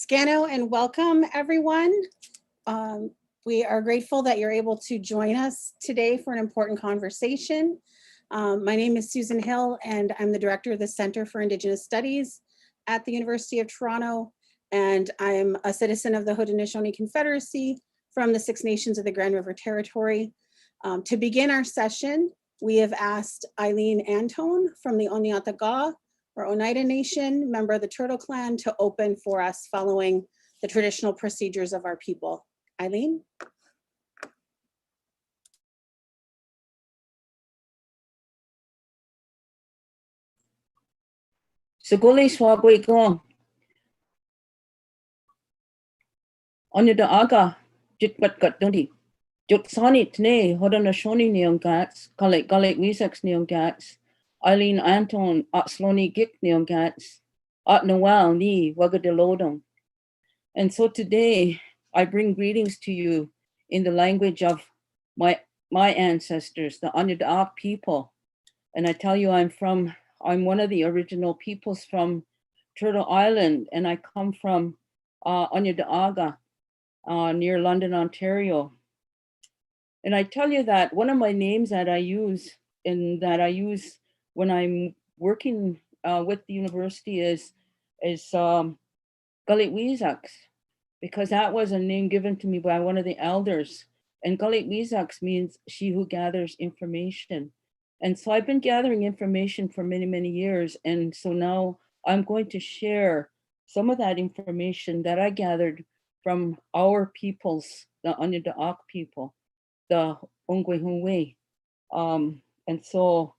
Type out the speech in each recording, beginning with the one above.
Scano and welcome everyone. We are grateful that you're able to join us today for an important conversation. My name is Susan Hill and I'm the director of the Center for Indigenous Studies at the University of Toronto. And I'm a citizen of the Haudenosaunee Confederacy from the Six Nations of the Grand River Territory. To begin our session, we have asked Eileen Antone from the Oneida or Oneida Nation, member of the Turtle Clan, to open for us following the traditional procedures of our people. Eileen? Saguli swagwe gong. Onya da aga, jit bat gat dundi. Jut sani tne, Haudenosaunee neon gats, kalek wisaks neon gats, Eileen Antone, Sloni gik neon gats, Noel ni wagadelodon. And so today I bring greetings to you in the language of my ancestors, the Oneida people. And I tell you, I'm one of the original peoples from Turtle Island, and I come from Oneida near London, Ontario. And I tell you that one of my names that I use when I'm working with the university is Gullit Weezaks, because that was a name given to me by one of the elders. And Gullit Weezaks means she who gathers information. And so I've been gathering information for many, many years. And so now I'm going to share some of that information that I gathered from our peoples, the Oneida people, the Ongwehunwe. And so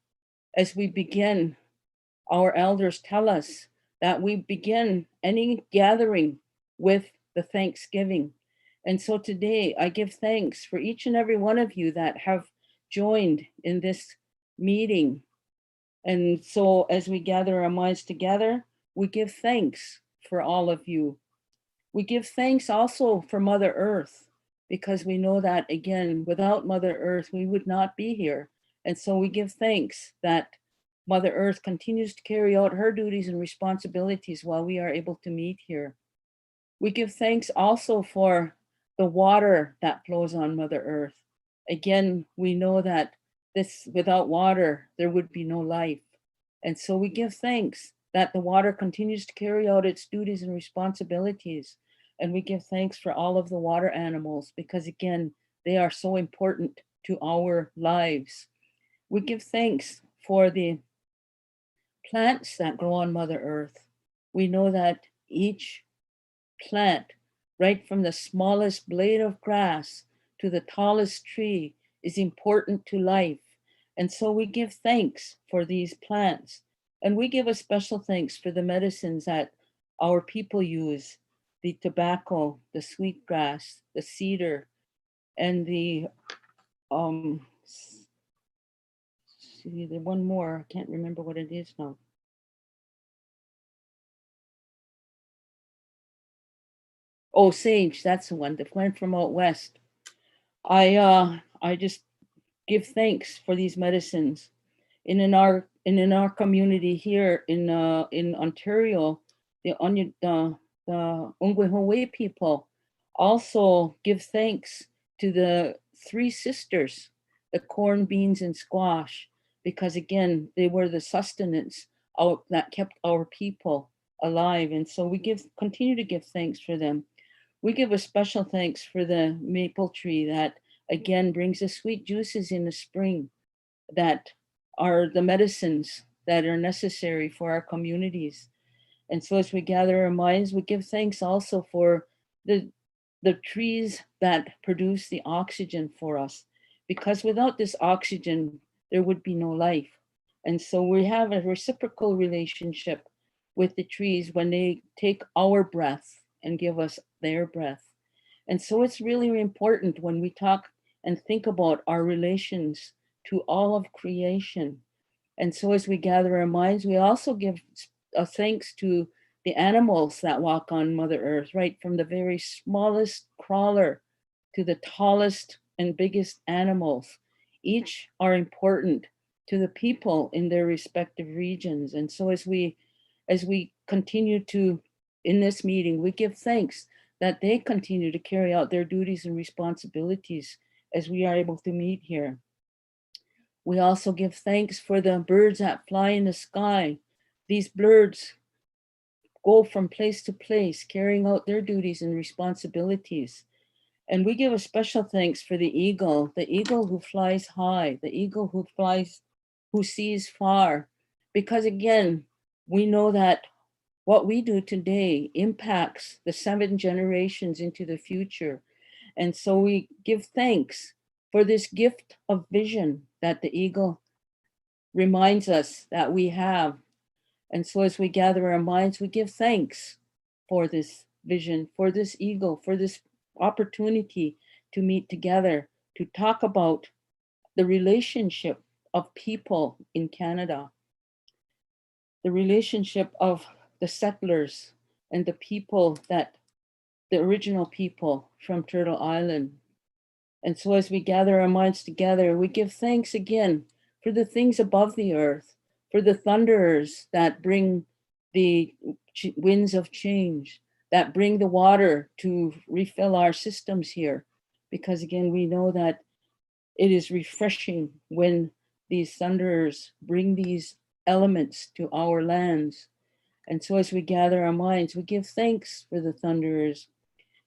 as we begin, our elders tell us that we begin any gathering with the Thanksgiving. And so today I give thanks for each and every one of you that have joined in this meeting. And so as we gather our minds together, we give thanks for all of you. We give thanks also for Mother Earth, because we know that, again, without Mother Earth, we would not be here. And so we give thanks that Mother Earth continues to carry out her duties and responsibilities while we are able to meet here. We give thanks also for the water that flows on Mother Earth. Again, we know that without water, there would be no life. And so we give thanks that the water continues to carry out its duties and responsibilities. And we give thanks for all of the water animals, because again, they are so important to our lives. We give thanks for the plants that grow on Mother Earth. We know that each plant, right from the smallest blade of grass to the tallest tree, is important to life. And so we give thanks for these plants. And we give a special thanks for the medicines that our people use, the tobacco, the sweetgrass, the cedar, and the one more, I can't remember what it is now. Oh, sage, that's the one, the plant from out west. I just give thanks for these medicines. In our community here in Ontario, the Ongwehunwe people also give thanks to the three sisters, the corn, beans, and squash, because again, they were the sustenance that kept our people alive. And so we continue to give thanks for them. We give a special thanks for the maple tree that again brings the sweet juices in the spring that are the medicines that are necessary for our communities. And so as we gather our minds, we give thanks also for the trees that produce the oxygen for us, because without this oxygen, there would be no life. And so we have a reciprocal relationship with the trees when they take our breath and give us their breath. And so it's really important when we talk and think about our relations to all of creation. And so as we gather our minds, we also give thanks to the animals that walk on Mother Earth, right from the very smallest crawler to the tallest and biggest animals. Each are important to the people in their respective regions. And so as we continue to in this meeting. We give thanks that they continue to carry out their duties and responsibilities as we are able to meet here. We also give thanks for the birds that fly in the sky. These birds go from place to place, carrying out their duties and responsibilities. And we give a special thanks for the eagle who flies high, the eagle who flies, who sees far. Because again, we know that what we do today impacts the 7 generations into the future. And so we give thanks for this gift of vision that the eagle reminds us that we have. And so as we gather our minds, we give thanks for this vision, for this eagle, for this opportunity to meet together, to talk about the relationship of people in Canada, the relationship of the settlers and the people that, the original people from Turtle Island. And so as we gather our minds together, we give thanks again for the things above the earth, for the thunderers that bring the winds of change, that bring the water to refill our systems here. Because again, we know that it is refreshing when these thunderers bring these elements to our lands. And so as we gather our minds, we give thanks for the thunderers.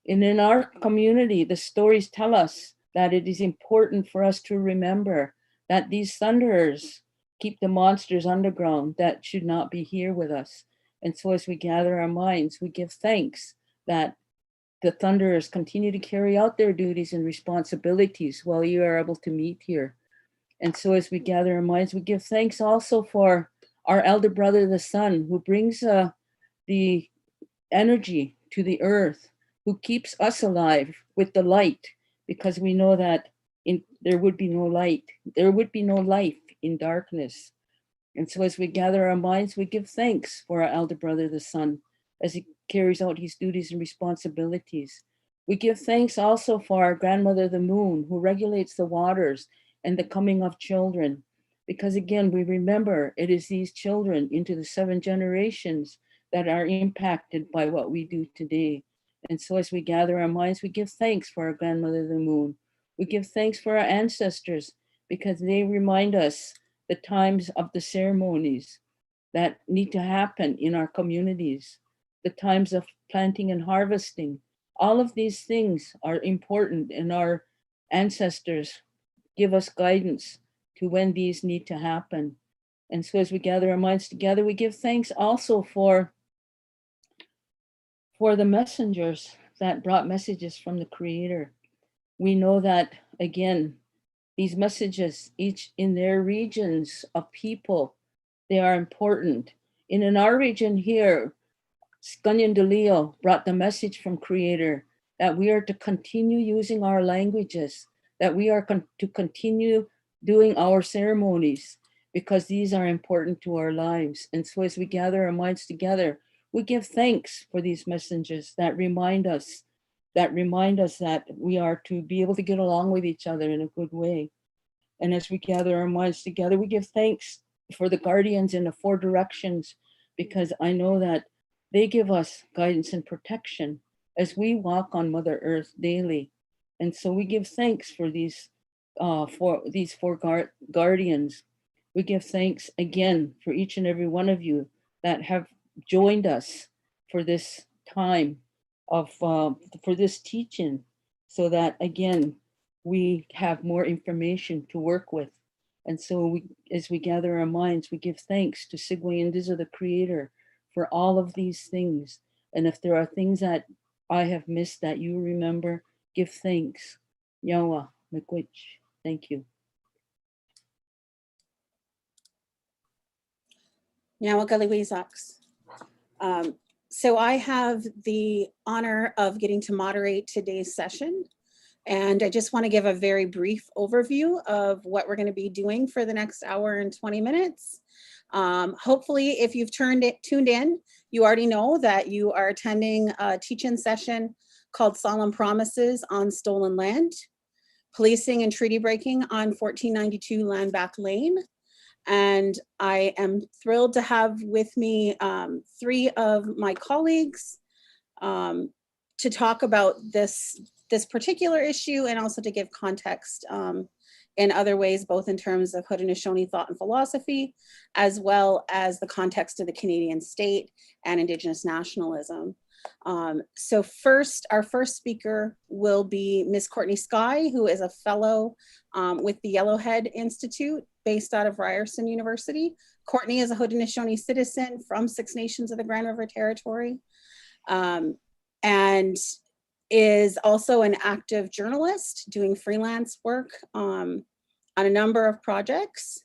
And in our community, the stories tell us that it is important for us to remember that these thunderers keep the monsters underground that should not be here with us. And so as we gather our minds, we give thanks that the thunderers continue to carry out their duties and responsibilities while you are able to meet here. And so as we gather our minds, we give thanks also for our elder brother, the sun, who brings the energy to the earth, who keeps us alive with the light, because we know that there would be no light, there would be no life in darkness. And so as we gather our minds, we give thanks for our elder brother, the sun, as he carries out his duties and responsibilities. We give thanks also for our grandmother, the moon, who regulates the waters and the coming of children. Because again, we remember it is these children into the 7 generations that are impacted by what we do today. And so as we gather our minds, we give thanks for our grandmother, the moon. We give thanks for our ancestors because they remind us the times of the ceremonies that need to happen in our communities, the times of planting and harvesting. All of these things are important, and our ancestors give us guidance to when these need to happen. And so as we gather our minds together, we give thanks also for the messengers that brought messages from the Creator. We know that, again, these messages, each in their regions of people, they are important. And in our region here, Skye de Leo brought the message from Creator that we are to continue using our languages, that we are to continue doing our ceremonies, because these are important to our lives. And so as we gather our minds together, we give thanks for these messengers that remind us that we are to be able to get along with each other in a good way. And as we gather our minds together, we give thanks for the guardians in the 4 directions, because I know that they give us guidance and protection as we walk on Mother Earth daily. And so we give thanks for these four guardians. We give thanks again for each and every one of you that have joined us for this time of for this teaching, so that again we have more information to work with. And so as we gather our minds, we give thanks to Sigwe and Diza, the Creator, for all of these things. And if there are things that I have missed that you remember, give thanks. Yawa, Miigwech. Thank you. Nyawagaliwezaks. So I have the honor of getting to moderate today's session. And I just want to give a very brief overview of what we're going to be doing for the next hour and 20 minutes. Hopefully, if you've tuned in, you already know that you are attending a teach-in session called Solemn Promises on Stolen Land, Policing and Treaty Breaking on 1492 Land Back Lane. And I am thrilled to have with me 3 of my colleagues to talk about this particular issue, and also to give context in other ways, both in terms of Haudenosaunee thought and philosophy, as well as the context of the Canadian state and Indigenous nationalism. So our first speaker will be Ms. Courtney Skye, who is a fellow with the Yellowhead Institute based out of Ryerson University. Courtney is a Haudenosaunee citizen from Six Nations of the Grand River Territory, and is also an active journalist doing freelance work on a number of projects.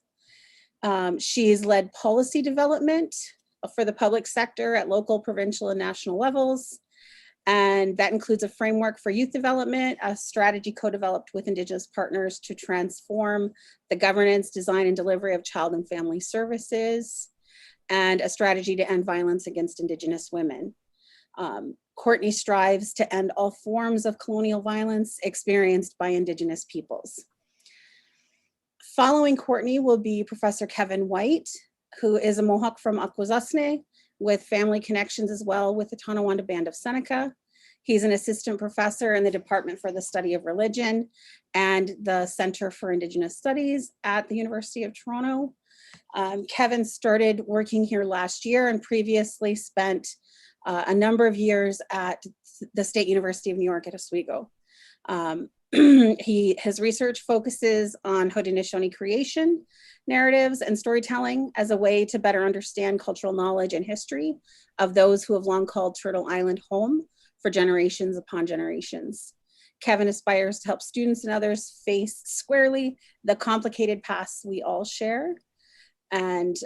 She's led policy development for the public sector at local, provincial, and national levels. And that includes a framework for youth development, a strategy co-developed with Indigenous partners to transform the governance, design, and delivery of child and family services, and a strategy to end violence against Indigenous women. Courtney strives to end all forms of colonial violence experienced by Indigenous peoples. Following Courtney will be Professor Kevin White, who is a Mohawk from Akwesasne with family connections as well with the Tonawanda Band of Seneca. He's an assistant professor in the Department for the Study of Religion and the Center for Indigenous Studies at the University of Toronto. Kevin started working here last year and previously spent a number of years at the State University of New York at Oswego. His research focuses on Haudenosaunee creation, narratives, and storytelling as a way to better understand cultural knowledge and history of those who have long called Turtle Island home for generations upon generations. Kevin aspires to help students and others face squarely the complicated pasts we all share. And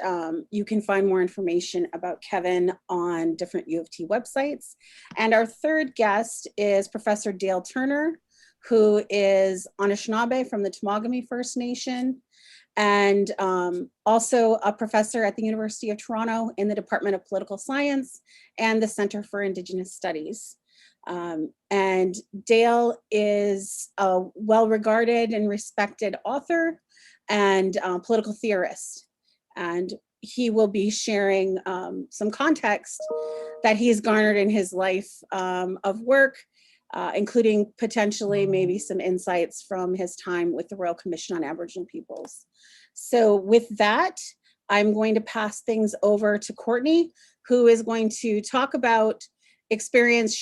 you can find more information about Kevin on different U of T websites. And our third guest is Professor Dale Turner, who is Anishinaabe from the Temagami First Nation, and also a professor at the University of Toronto in the Department of Political Science and the Center for Indigenous Studies. And Dale is a well-regarded and respected author and political theorist. And he will be sharing some context that he's garnered in his life of work, including potentially maybe some insights from his time with the Royal Commission on Aboriginal Peoples. So with that, I'm going to pass things over to Courtney, who is going to talk about experiences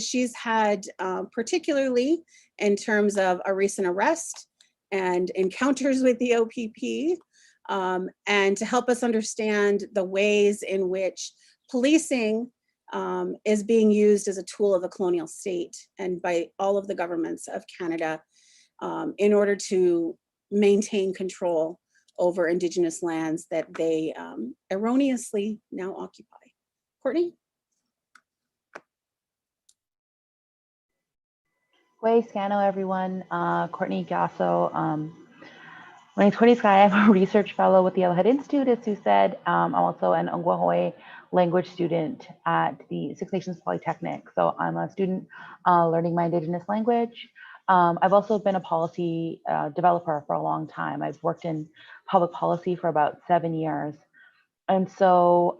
she's had, particularly in terms of a recent arrest and encounters with the OPP, and to help us understand the ways in which policing is being used as a tool of the colonial state and by all of the governments of Canada in order to maintain control over Indigenous lands that they erroneously now occupy. Courtney? Scano, everyone. Courtney Gasso. My name's Courtney Skye. I'm a research fellow with the Yellowhead Institute, as Sue said. I'm also an Ongwahoe language student at the Six Nations Polytechnic. So I'm a student learning my Indigenous language. I've also been a policy developer for a long time. I've worked in public policy for about 7 years. And so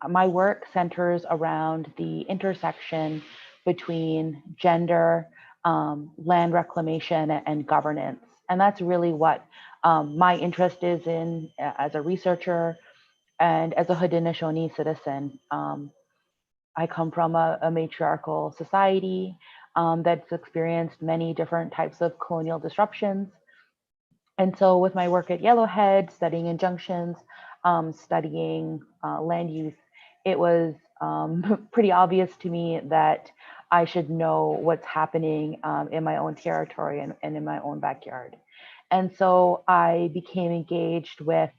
my work centers around the intersection between gender, land reclamation, and governance. And that's really what my interest is in as a researcher and as a Haudenosaunee citizen. I come from a matriarchal society that's experienced many different types of colonial disruptions. And so with my work at Yellowhead, studying injunctions, studying land use, it was pretty obvious to me that I should know what's happening in my own territory and in my own backyard. And so I became engaged with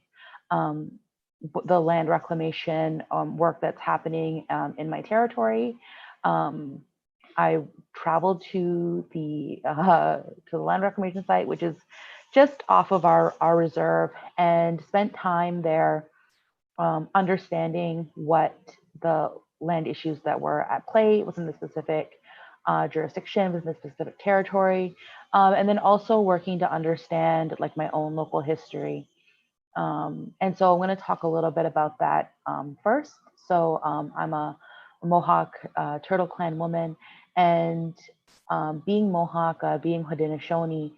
the land reclamation work that's happening in my territory. I traveled to the land reclamation site, which is just off of our reserve, and spent time there understanding what the land issues that were at play within the specific jurisdiction, within the specific territory, and then also working to understand like my own local history. And so I'm going to talk a little bit about that first. So I'm a Mohawk Turtle Clan woman, and being Mohawk, being Haudenosaunee,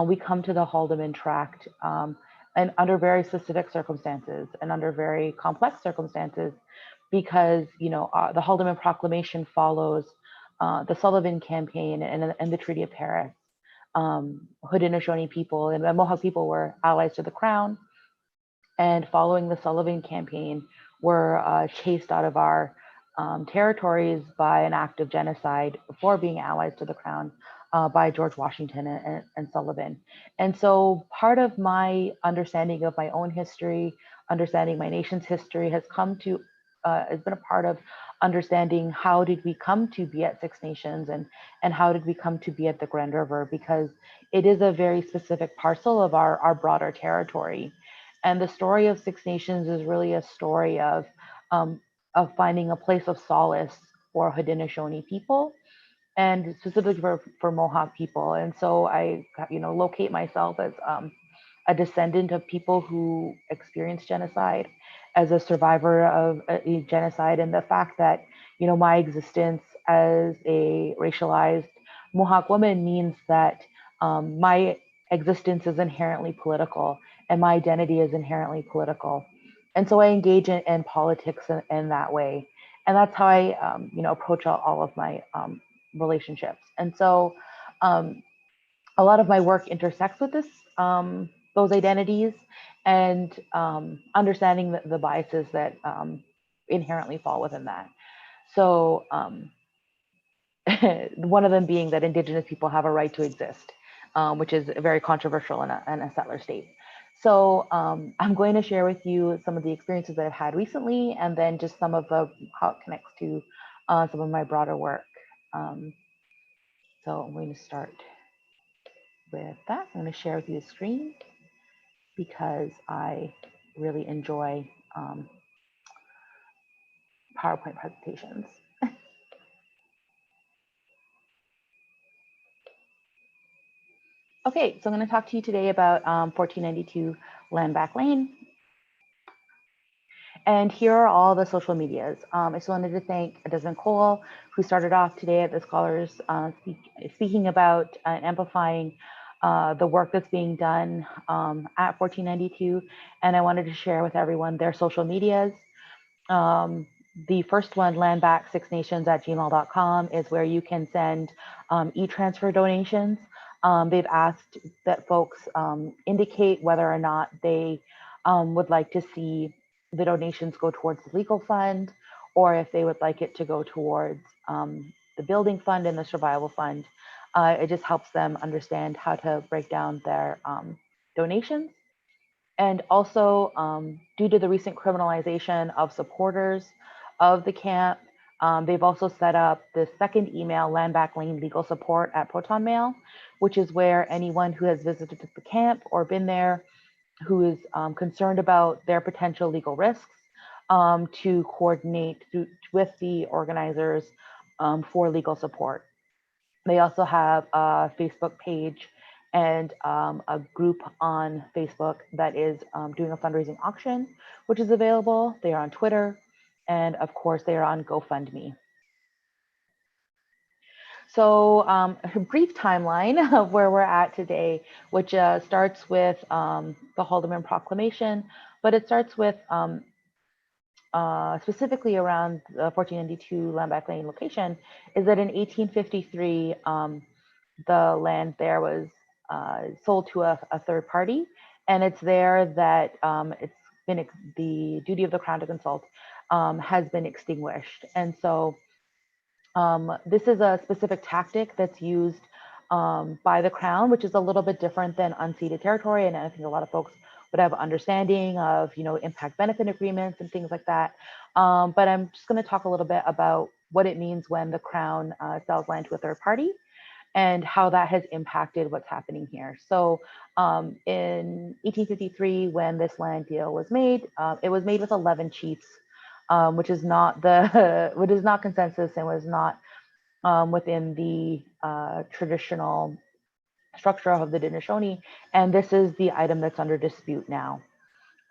we come to the Haldeman Tract and under very specific circumstances and under very complex circumstances, because the Haldeman Proclamation follows the Sullivan Campaign and the Treaty of Paris. Haudenosaunee people and the Mohawk people were allies to the Crown, and following the Sullivan Campaign, were chased out of our territories by an act of genocide before being allies to the Crown by George Washington and Sullivan. And so part of my understanding of my own history, understanding my nation's history, has been a part of understanding how did we come to be at Six Nations, and how did we come to be at the Grand River, because it is a very specific parcel of our broader territory. And the story of Six Nations is really a story of finding a place of solace for Haudenosaunee people, and specifically for Mohawk people. And so I, locate myself as a descendant of people who experienced genocide, as a survivor of a genocide, and the fact that, my existence as a racialized Mohawk woman means that my existence is inherently political, and my identity is inherently political. And so I engage in politics in that way. And that's how I, approach all of my relationships. And so a lot of my work intersects with those identities, and understanding the biases that inherently fall within that. So one of them being that Indigenous people have a right to exist, which is very controversial in a settler state. So I'm going to share with you some of the experiences that I've had recently, and then just some of how it connects to some of my broader work. So I'm going to start with that. I'm going to share with you the screen because I really enjoy PowerPoint presentations. Okay, so I'm going to talk to you today about 1492 Landback Lane. And here are all the social medias. I just wanted to thank Desmond Cole, who started off today at the Scholars speaking about amplifying the work that's being done at 1492. And I wanted to share with everyone their social medias. The first one, landback6nations@gmail.com, is where you can send e-transfer donations. They've asked that folks indicate whether or not they would like to see the donations go towards the legal fund, or if they would like it to go towards the building fund and the survival fund. It just helps them understand how to break down their donations. And also, due to the recent criminalization of supporters of the camp, they've also set up the second email, Landback Lane Legal Support at Proton Mail, which is where anyone who has visited the camp or been there, who is concerned about their potential legal risks, to coordinate with the organizers for legal support. They also have a Facebook page and a group on Facebook that is doing a fundraising auction, which is available. They are on Twitter, and of course, they are on GoFundMe. So a brief timeline of where we're at today, which starts with the Haldeman Proclamation, but it starts with specifically around the 1492 Landback Lane location, is that in 1853, the land there was sold to a third party, and it's there that it's been the duty of the Crown to consult has been extinguished. And so this is a specific tactic that's used by the Crown, which is a little bit different than unceded territory. And I think a lot of folks would have understanding of, impact benefit agreements and things like that. But I'm just going to talk a little bit about what it means when the Crown sells land to a third party, and how that has impacted what's happening here. So in 1853, when this land deal was made, it was made with 11 chiefs, which is not consensus, and was not within the traditional structure of the Haudenosaunee. And this is the item that's under dispute now.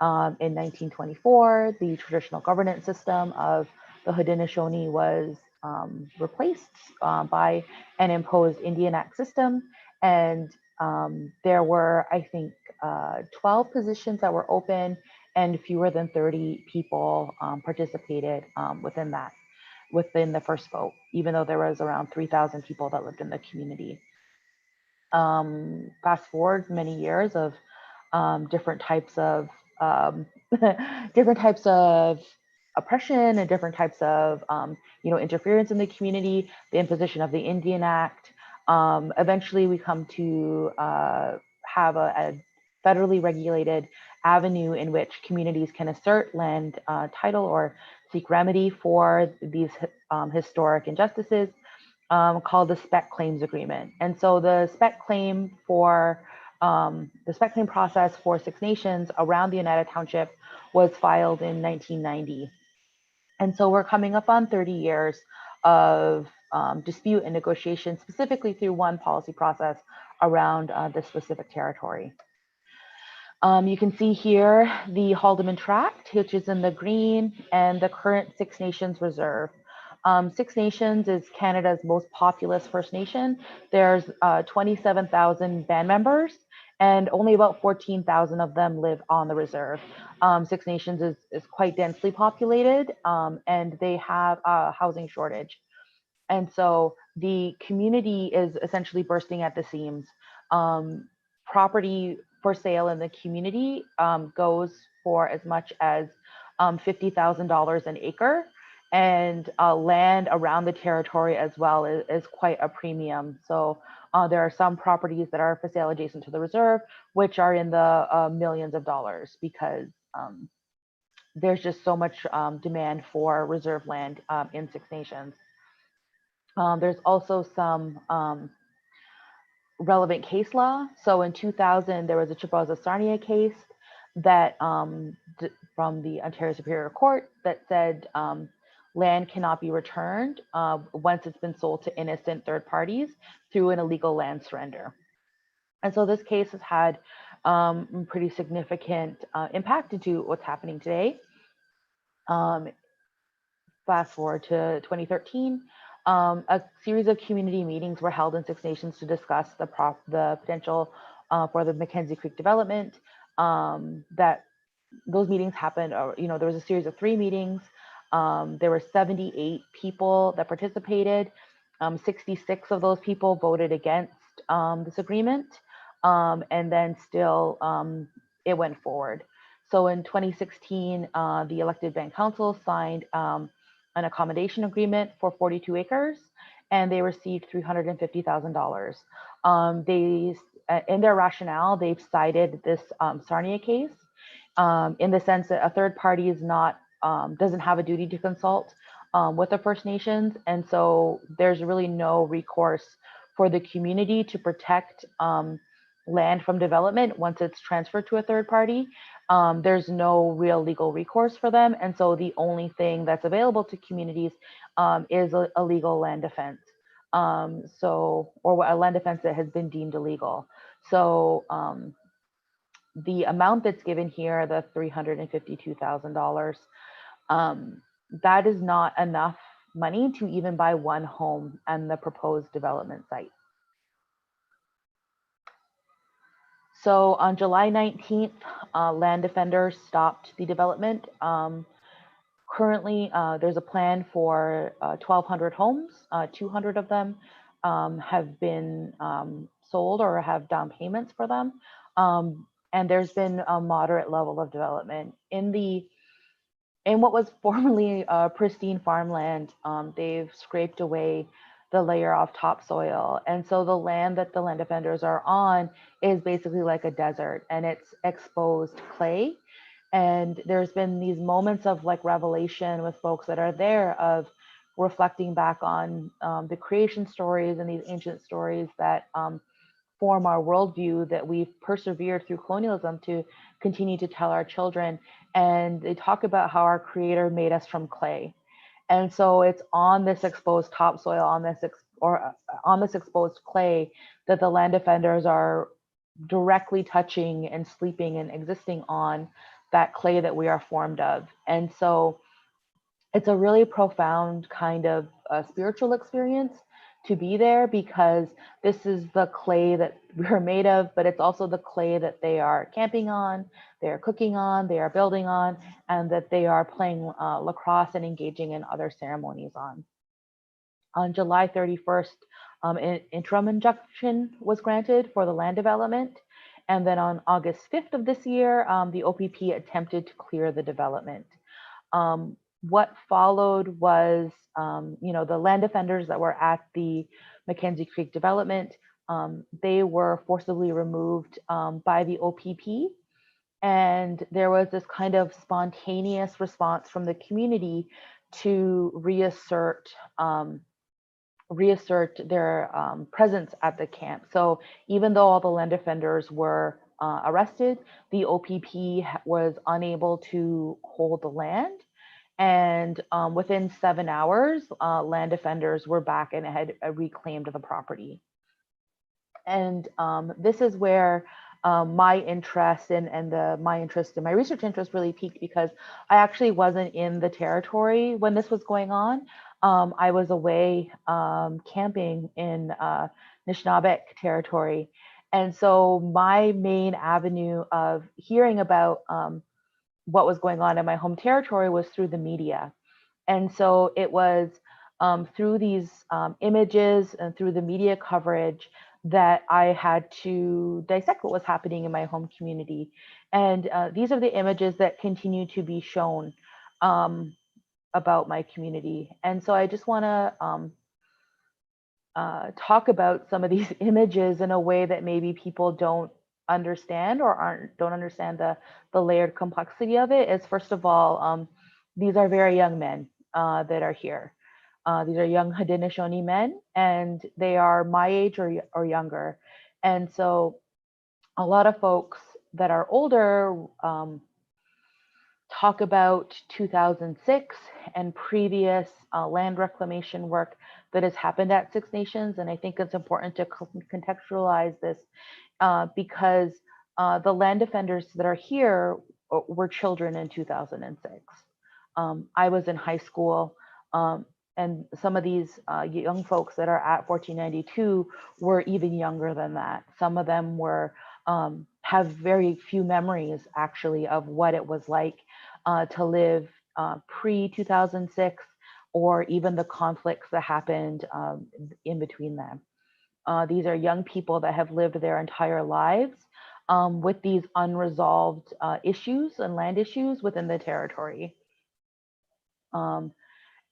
In 1924, the traditional governance system of the Haudenosaunee was replaced by an imposed Indian Act system. And there were, I think, 12 positions that were open, and fewer than 30 people participated within the first vote, even though there was around 3,000 people that lived in the community. Fast forward many years of different types of different types of oppression and different types of interference in the community, the imposition of the Indian Act. Eventually, we come to have a federally regulated avenue in which communities can assert land title or seek remedy for these historic injustices, called the Spec Claims Agreement. And so the Spec claim process for Six Nations around the Oneida Township was filed in 1990. And so we're coming up on 30 years of dispute and negotiation, specifically through one policy process around this specific territory. You can see here the Haldeman Tract, which is in the green, and the current Six Nations Reserve. Six Nations is Canada's most populous First Nation. There's 27,000 band members, and only about 14,000 of them live on the reserve. Six Nations is quite densely populated, and they have a housing shortage. And so the community is essentially bursting at the seams. Property for sale in the community goes for as much as $50,000 an acre, and land around the territory as well is quite a premium. So there are some properties that are for sale adjacent to the reserve, which are in the millions of dollars, because there's just so much demand for reserve land in Six Nations. There's also some relevant case law. So in 2000, there was a Akwesasne case that from the Ontario Superior Court that said land cannot be returned once it's been sold to innocent third parties through an illegal land surrender. And so this case has had pretty significant impact into what's happening today. Fast forward to 2013, a series of community meetings were held in Six Nations to discuss the potential for the Mackenzie Creek development. That those meetings happened, there was a series of 3 meetings. There were 78 people that participated. 66 of those people voted against this agreement, and then still it went forward. So in 2016, the elected Band Council signed an accommodation agreement for 42 acres, and they received $350,000. They, in their rationale, they've cited this Sarnia case in the sense that a third party is not doesn't have a duty to consult with the First Nations, and so there's really no recourse for the community to protect land from development once it's transferred to a third party. There's no real legal recourse for them, and so the only thing that's available to communities is a legal land defense, or a land defense that has been deemed illegal. So the amount that's given here, the $352,000, that is not enough money to even buy one home on the proposed development site. So on July 19th, land defenders stopped the development. Currently, there's a plan for 1,200 homes. 200 of them have been sold or have down payments for them. And there's been a moderate level of development. In what was formerly pristine farmland, they've scraped away the layer of topsoil. And so the land that the land defenders are on is basically like a desert, and it's exposed clay. And there's been these moments of like revelation with folks that are there, of reflecting back on the creation stories and these ancient stories that form our worldview that we've persevered through colonialism to continue to tell our children. And they talk about how our creator made us from clay. And so it's on this exposed topsoil, on this exposed clay, that the land defenders are directly touching and sleeping and existing on that clay that we are formed of. And so it's a really profound kind of spiritual experience to be there, because this is the clay that we're made of, but it's also the clay that they are camping on, they are cooking on, they are building on, and that they are playing lacrosse and engaging in other ceremonies on. On July 31st, an interim injunction was granted for the land development. And then on August 5th of this year, the OPP attempted to clear the development. What followed was, the land defenders that were at the Mackenzie Creek development, they were forcibly removed by the OPP. And there was this kind of spontaneous response from the community to reassert their presence at the camp. So even though all the land defenders were arrested, the OPP was unable to hold the land. And within 7 hours, land defenders were back and had reclaimed the property. And this is where my interest and my research interest really peaked, because I actually wasn't in the territory when this was going on. I was away camping in Nishnabek territory. And so my main avenue of hearing about what was going on in my home territory was through the media. And so it was through these images and through the media coverage that I had to dissect what was happening in my home community. And these are the images that continue to be shown about my community. And so I just want to talk about some of these images in a way that maybe people don't understand or don't understand the layered complexity of it. Is, first of all, these are very young men that are here. These are young Haudenosaunee men, and they are my age or younger. And so a lot of folks that are older talk about 2006 and previous land reclamation work that has happened at Six Nations. And I think it's important to contextualize this because the land defenders that are here were children in 2006. I was in high school, and some of these young folks that are at 1492 were even younger than that. Some of them were have very few memories actually of what it was like to live pre-2006, or even the conflicts that happened in between them. These are young people that have lived their entire lives with these unresolved issues and land issues within the territory. And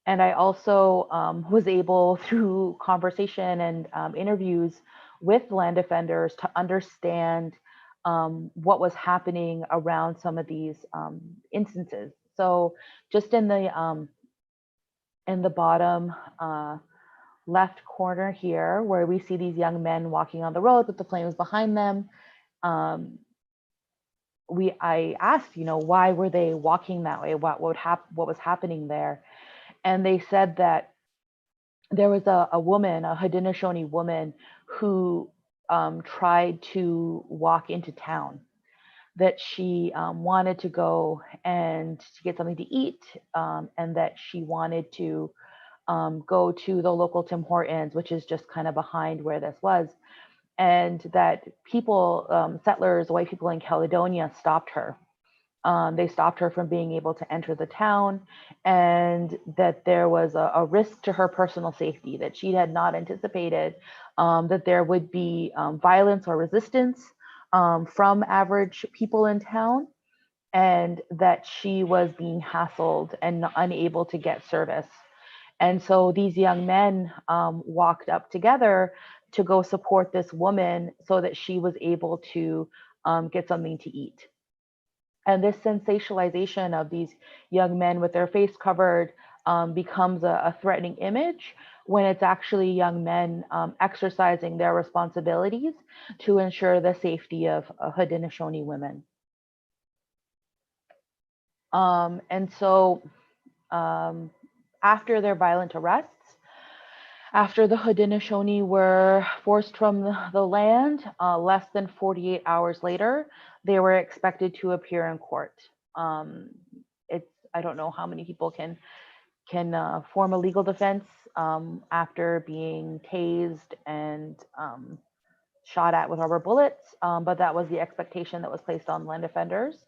I also was able, through conversation and interviews with land defenders, to understand what was happening around some of these instances. So just in the bottom left corner here, where we see these young men walking on the road with the flames behind them, I asked, why were they walking that way? What was happening there? And they said that there was a woman, a Haudenosaunee woman, who tried to walk into town, that she wanted to go and to get something to eat, and that she wanted to go to the local Tim Hortons, which is just kind of behind where this was. And that people, settlers, white people in Caledonia, stopped her. They stopped her from being able to enter the town, and that there was a risk to her personal safety, that she had not anticipated that there would be violence or resistance from average people in town, and that she was being hassled and unable to get service. And so these young men walked up together to go support this woman so that she was able to get something to eat. And this sensationalization of these young men with their face covered becomes a threatening image, when it's actually young men exercising their responsibilities to ensure the safety of Haudenosaunee women. And so after their violent arrests, after the Haudenosaunee were forced from the land, less than 48 hours later, they were expected to appear in court. I don't know how many people can can form a legal defense after being tased and shot at with rubber bullets, but that was the expectation that was placed on land defenders.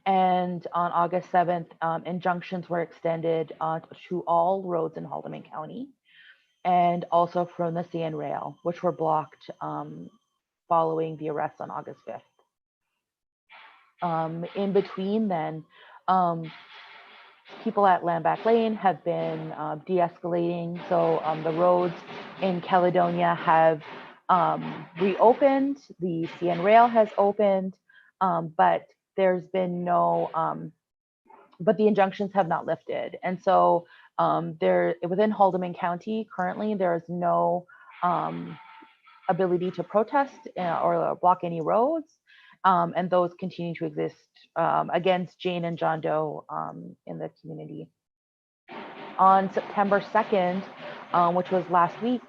And on August 7th, injunctions were extended to all roads in Haldeman County, and also from the CN Rail, which were blocked following the arrest on August 5th. In between then, people at Landback Lane have been de-escalating. So the roads in Caledonia have reopened, the CN Rail has opened, but there's been no, but the injunctions have not lifted. And so there, within Haldeman County, currently there is no ability to protest or block any roads. And those continue to exist against Jane and John Doe in the community. On September 2nd, which was last week,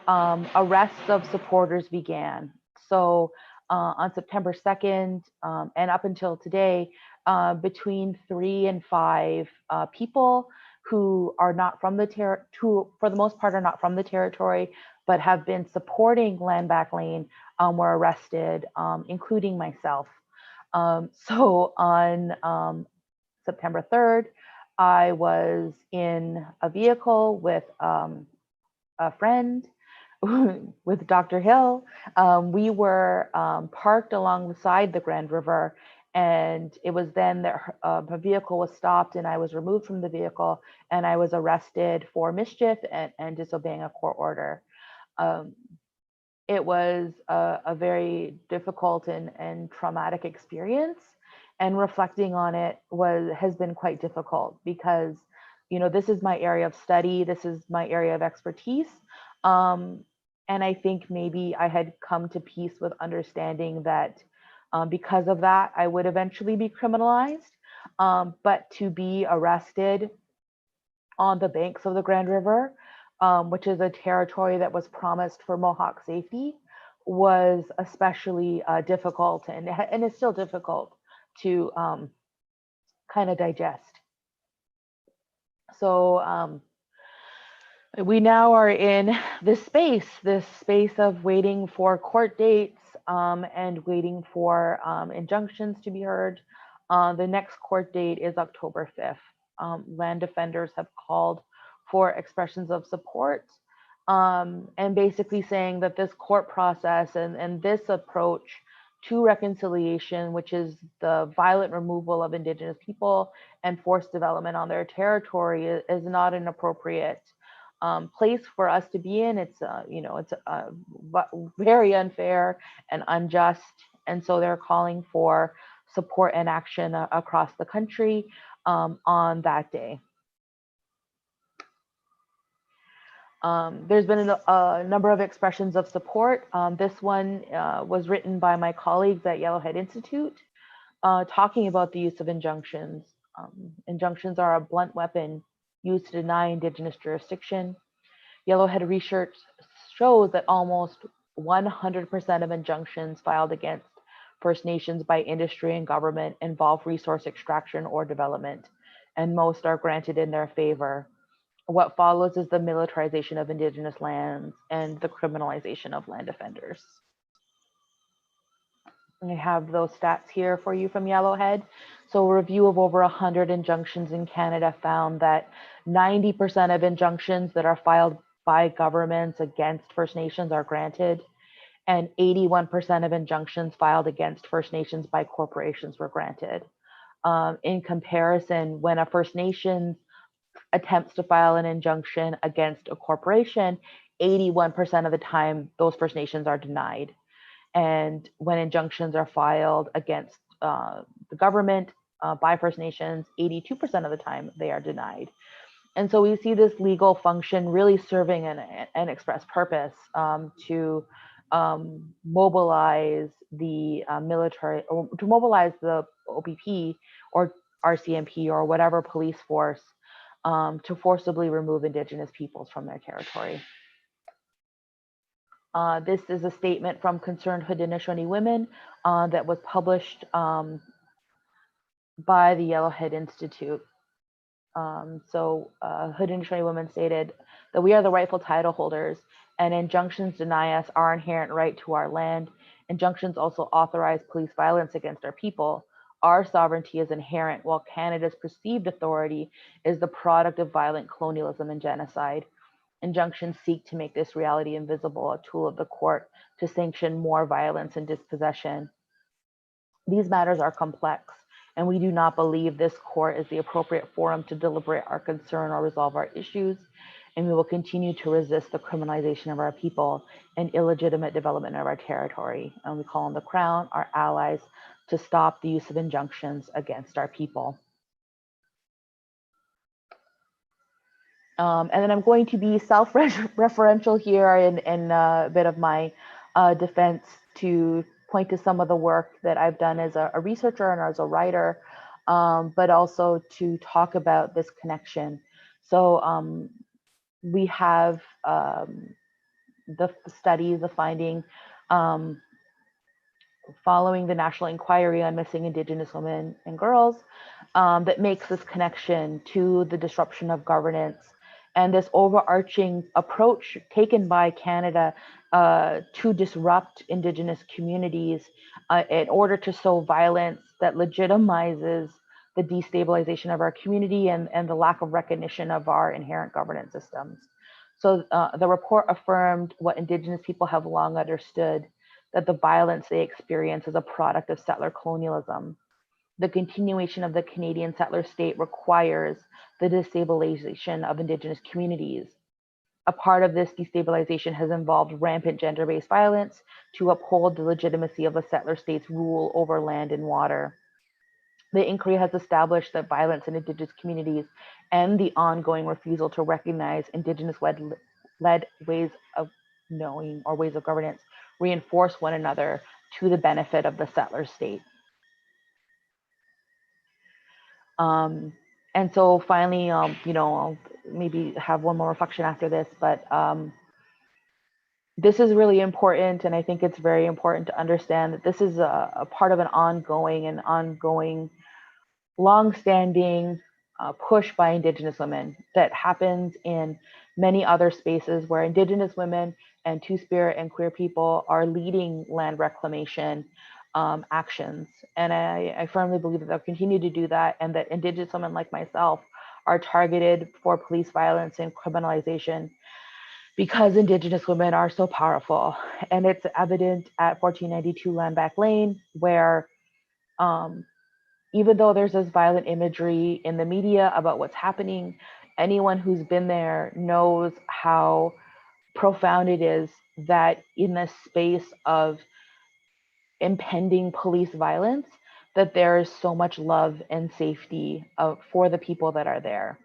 arrests of supporters began. So on September 2nd and up until today, between 3 and 5 people who are not from the for the most part are not from the territory, but have been supporting Landback Lane were arrested, including myself. So on September 3rd, I was in a vehicle with a friend, with Dr. Hill. We were parked alongside the Grand River, and it was then that a vehicle was stopped and I was removed from the vehicle and I was arrested for mischief and disobeying a court order. It was a very difficult and traumatic experience, and reflecting on it has been quite difficult because, you know, this is my area of study, this is my area of expertise, and I think maybe I had come to peace with understanding that because of that I would eventually be criminalized, but to be arrested on the banks of the Grand River, which is a territory that was promised for Mohawk safety, was especially difficult and is still difficult to kind of digest. So we now are in this space of waiting for court dates and waiting for injunctions to be heard. The next court date is October 5th. Land defenders have called for expressions of support and basically saying that this court process and this approach to reconciliation, which is the violent removal of Indigenous people and forced development on their territory, is not an appropriate place for us to be in. It's you know, it's very unfair and unjust, and so they're calling for support and action across the country on that day. There's been a number of expressions of support. This one was written by my colleagues at Yellowhead Institute, talking about the use of injunctions. Injunctions are a blunt weapon used to deny Indigenous jurisdiction. Yellowhead research shows that almost 100% of injunctions filed against First Nations by industry and government involve resource extraction or development, and most are granted in their favor. What follows is the militarization of Indigenous lands and the criminalization of land defenders. I have those stats here for you from Yellowhead. So a review of over 100 injunctions in Canada found that 90% of injunctions that are filed by governments against First Nations are granted, and 81% of injunctions filed against First Nations by corporations were granted. In comparison, when a First Nations attempts to file an injunction against a corporation, 81% of the time those First Nations are denied. And when injunctions are filed against the government by First Nations, 82% of the time they are denied. And so we see this legal function really serving an express purpose to mobilize the military, or to mobilize the OPP or RCMP or whatever police force to forcibly remove Indigenous peoples from their territory. This is a statement from Concerned Haudenosaunee Women that was published by the Yellowhead Institute. Haudenosaunee women stated that we are the rightful title holders, and injunctions deny us our inherent right to our land. Injunctions also authorize police violence against our people. Our sovereignty is inherent, while Canada's perceived authority is the product of violent colonialism and genocide. Injunctions seek to make this reality invisible, a tool of the court to sanction more violence and dispossession. These matters are complex, and we do not believe this court is the appropriate forum to deliberate our concern or resolve our issues, and we will continue to resist the criminalization of our people and illegitimate development of our territory. And we call on the Crown, our allies, to stop the use of injunctions against our people. And then I'm going to be self-referential here in a bit of my defense to point to some of the work that I've done as a researcher and as a writer, but also to talk about this connection. So we have the study, the finding, following the National Inquiry on Missing Indigenous Women and Girls, that makes this connection to the disruption of governance and this overarching approach taken by Canada to disrupt Indigenous communities in order to sow violence that legitimizes the destabilization of our community and the lack of recognition of our inherent governance systems. So the report affirmed what Indigenous people have long understood, that the violence they experience is a product of settler colonialism. The continuation of the Canadian settler state requires the destabilization of Indigenous communities. A part of this destabilization has involved rampant gender-based violence to uphold the legitimacy of the settler state's rule over land and water. The inquiry has established that violence in Indigenous communities and the ongoing refusal to recognize Indigenous-led ways of knowing or ways of governance reinforce one another to the benefit of the settler state. And so finally, I'll maybe have one more reflection after this, but this is really important, and I think it's very important to understand that this is a part of an ongoing, long-standing push by Indigenous women that happens in many other spaces where Indigenous women and Two-Spirit and queer people are leading land reclamation actions. And I firmly believe that they'll continue to do that, and that Indigenous women like myself are targeted for police violence and criminalization because Indigenous women are so powerful. And it's evident at 1492 Landback Lane, where even though there's this violent imagery in the media about what's happening, anyone who's been there knows how profound it is that in this space of impending police violence, that there is so much love and safety for the people that are there.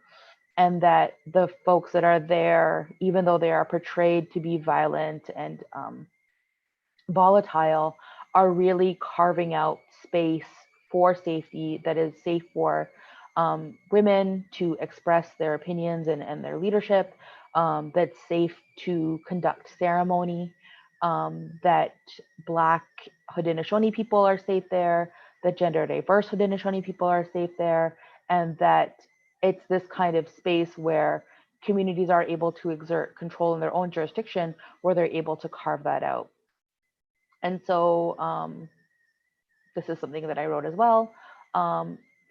And that the folks that are there, even though they are portrayed to be violent and volatile, are really carving out space for safety that is safe for women to express their opinions and their leadership, that's safe to conduct ceremony, that Black Haudenosaunee people are safe there, that gender diverse Haudenosaunee people are safe there, and that it's this kind of space where communities are able to exert control in their own jurisdiction, where they're able to carve that out. And so this is something that I wrote as well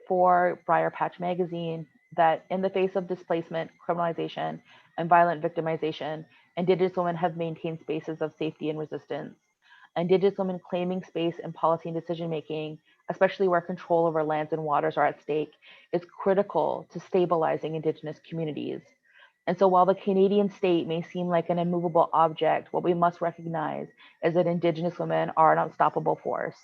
for Briar Patch Magazine, that in the face of displacement, criminalization, and violent victimization, Indigenous women have maintained spaces of safety and resistance. Indigenous women claiming space in policy and decision-making, especially where control over lands and waters are at stake, is critical to stabilizing Indigenous communities. And so while the Canadian state may seem like an immovable object, what we must recognize is that Indigenous women are an unstoppable force.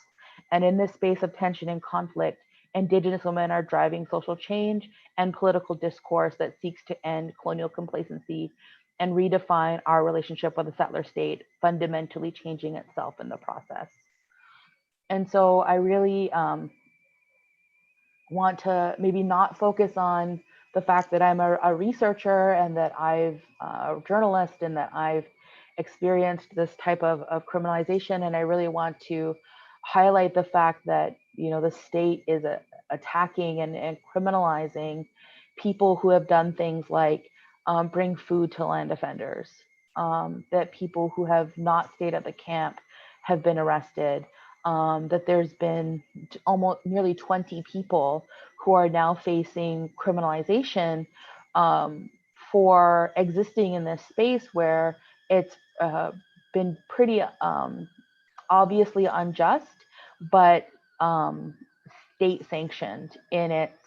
And in this space of tension and conflict, Indigenous women are driving social change and political discourse that seeks to end colonial complacency and redefine our relationship with the settler state, fundamentally changing itself in the process. And so I really want to maybe not focus on the fact that I'm a researcher and that I've a journalist and that I've experienced this type of criminalization. And I really want to highlight the fact that, the state is attacking and criminalizing people who have done things like bring food to land offenders, that people who have not stayed at the camp have been arrested, that there's been almost nearly 20 people who are now facing criminalization for existing in this space where it's been pretty obviously unjust, but state sanctioned in its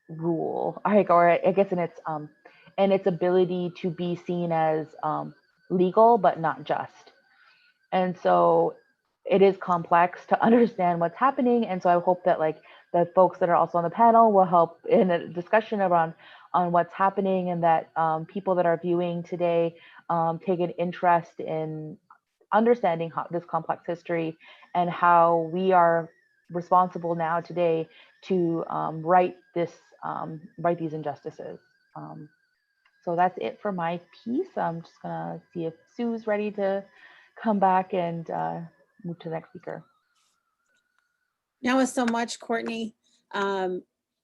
rule, or I guess in its ability to be seen as legal but not just. And so it is complex to understand what's happening. And so I hope that like the folks that are also on the panel will help in a discussion around on what's happening, and that people that are viewing today take an interest in understanding this complex history and how we are responsible now today to right these injustices. So that's it for my piece. I'm just gonna see if Sue's ready to come back and move to the next speaker. Now, so much, Courtney.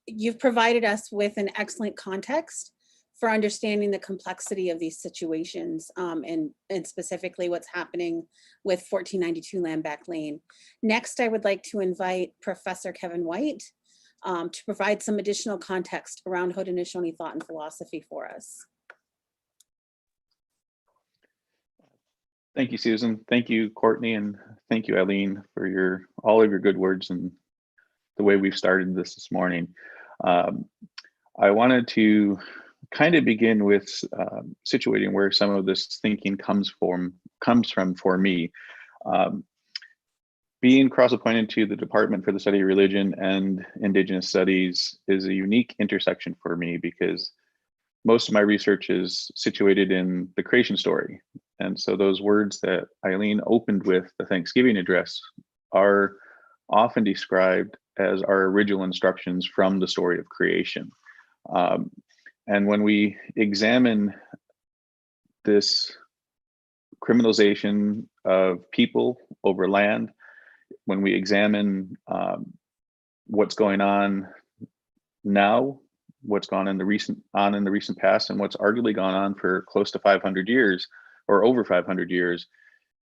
You've provided us with an excellent context for understanding the complexity of these situations, and specifically what's happening with 1492 Landback Lane. Next, I would like to invite Professor Kevin White to provide some additional context around Haudenosaunee thought and philosophy for us. Thank you, Susan. Thank you, Courtney, and thank you, Eileen, for all of your good words and the way we've started this morning. I wanted to kind of begin with situating where some of this thinking comes from for me. Being cross-appointed to the Department for the Study of Religion and Indigenous Studies is a unique intersection for me, because most of my research is situated in the creation story. And so those words that Eileen opened with, the Thanksgiving address, are often described as our original instructions from the story of creation. And when we examine this criminalization of people over land, when we examine what's going on now, what's gone in the recent past, and what's arguably gone on for close to 500 years or over 500 years,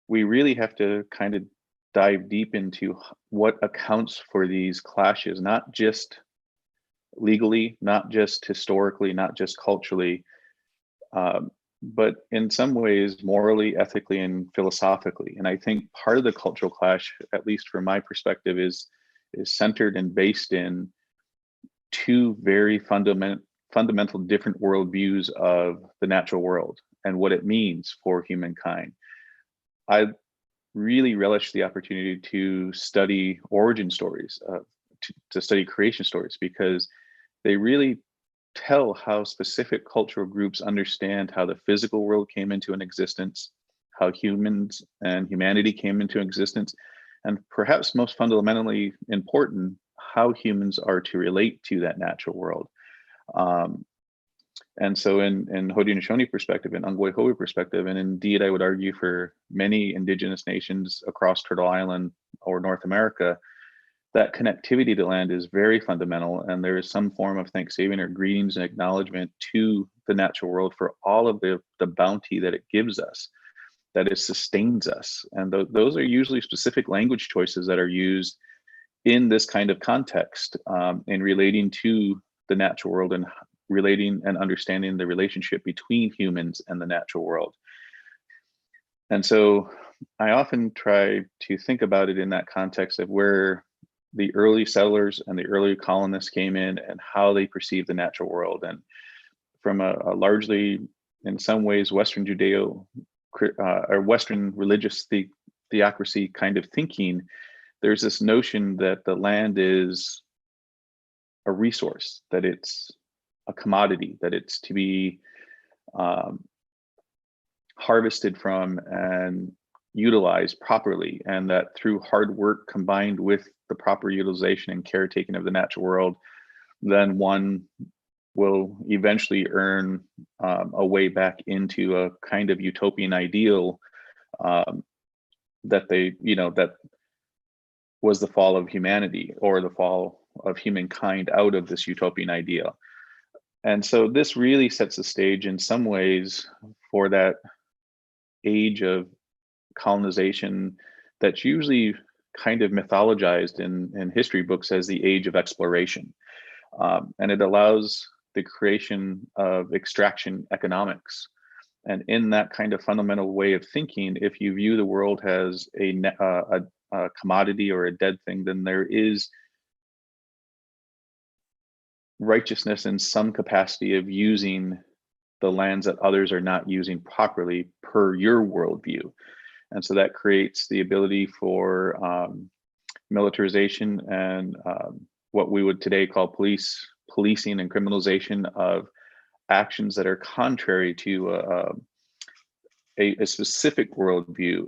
we really have to kind of dive deep into what accounts for these clashes, not just legally, not just historically, not just culturally, but in some ways morally, ethically, and philosophically. And I think part of the cultural clash, at least from my perspective, is centered and based in two very fundamental different worldviews of the natural world and what it means for humankind. I really relish the opportunity to study origin stories, to study creation stories, because they really tell how specific cultural groups understand how the physical world came into an existence, how humans and humanity came into existence, and perhaps most fundamentally important, how humans are to relate to that natural world. And so in Haudenosaunee perspective, in Ungwahoi perspective, and indeed I would argue for many Indigenous nations across Turtle Island or North America, that connectivity to land is very fundamental, and there is some form of thanksgiving or greetings and acknowledgement to the natural world for all of the bounty that it gives us, that it sustains us. And those are usually specific language choices that are used in this kind of context, in relating to the natural world and relating and understanding the relationship between humans and the natural world. And so I often try to think about it in that context of where the early settlers and the early colonists came in and how they perceived the natural world. And from a largely, in some ways, Western Judeo or Western religious theocracy kind of thinking, there's this notion that the land is a resource, that it's a commodity, that it's to be harvested from and utilized properly, and that through hard work combined with the proper utilization and caretaking of the natural world, then one will eventually earn a way back into a kind of utopian ideal that that was the fall of humanity, or the fall of humankind out of this utopian ideal. And so this really sets the stage in some ways for that age of colonization that's usually kind of mythologized in history books as the age of exploration. And it allows the creation of extraction economics. And in that kind of fundamental way of thinking, if you view the world as a commodity or a dead thing, then there is righteousness in some capacity of using the lands that others are not using properly per your worldview. And so that creates the ability for militarization and what we would today call policing and criminalization of actions that are contrary to a specific worldview.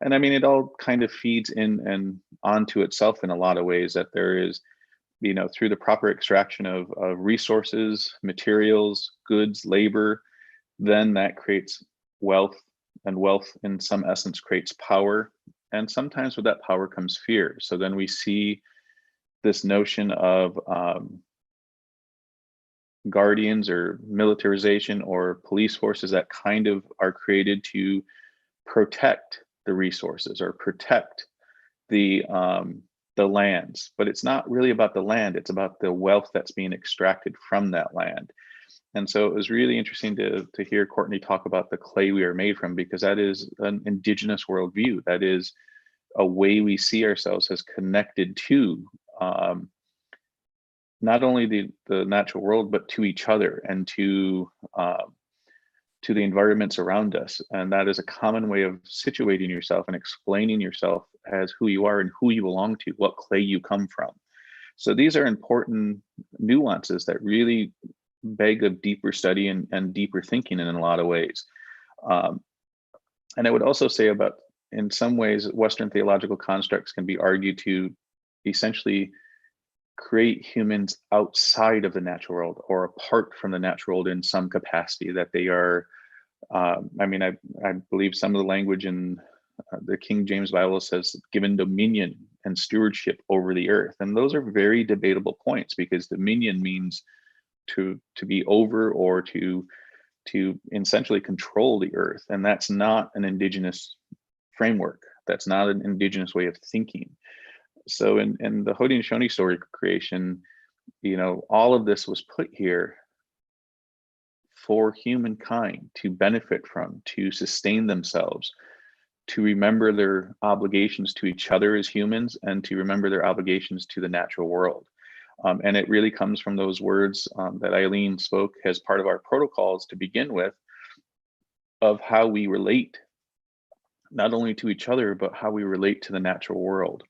And I mean, it all kind of feeds in and onto itself in a lot of ways, that there is, you know, through the proper extraction of resources, materials, goods, labor, then that creates wealth, and wealth in some essence creates power. And sometimes with that power comes fear. So then we see this notion of guardians or militarization or police forces that kind of are created to protect the resources or protect the lands. But it's not really about the land, it's about the wealth that's being extracted from that land. And so it was really interesting to hear Courtney talk about the clay we are made from, because that is an Indigenous worldview. That is a way we see ourselves as connected to not only the natural world, but to each other and to the environments around us. And that is a common way of situating yourself and explaining yourself as who you are and who you belong to, what clay you come from. So these are important nuances that really beg of deeper study and deeper thinking in a lot of ways. And I would also say about, in some ways, Western theological constructs can be argued to essentially create humans outside of the natural world or apart from the natural world in some capacity, that they are, I mean, I believe some of the language in the King James Bible says given dominion and stewardship over the earth. And those are very debatable points, because dominion means to be over or to essentially control the earth. And that's not an Indigenous framework. That's not an Indigenous way of thinking. So in the Haudenosaunee story creation, you know, all of this was put here for humankind to benefit from, to sustain themselves, to remember their obligations to each other as humans, and to remember their obligations to the natural world. And it really comes from those words that Eileen spoke as part of our protocols to begin with, of how we relate not only to each other, but how we relate to the natural world.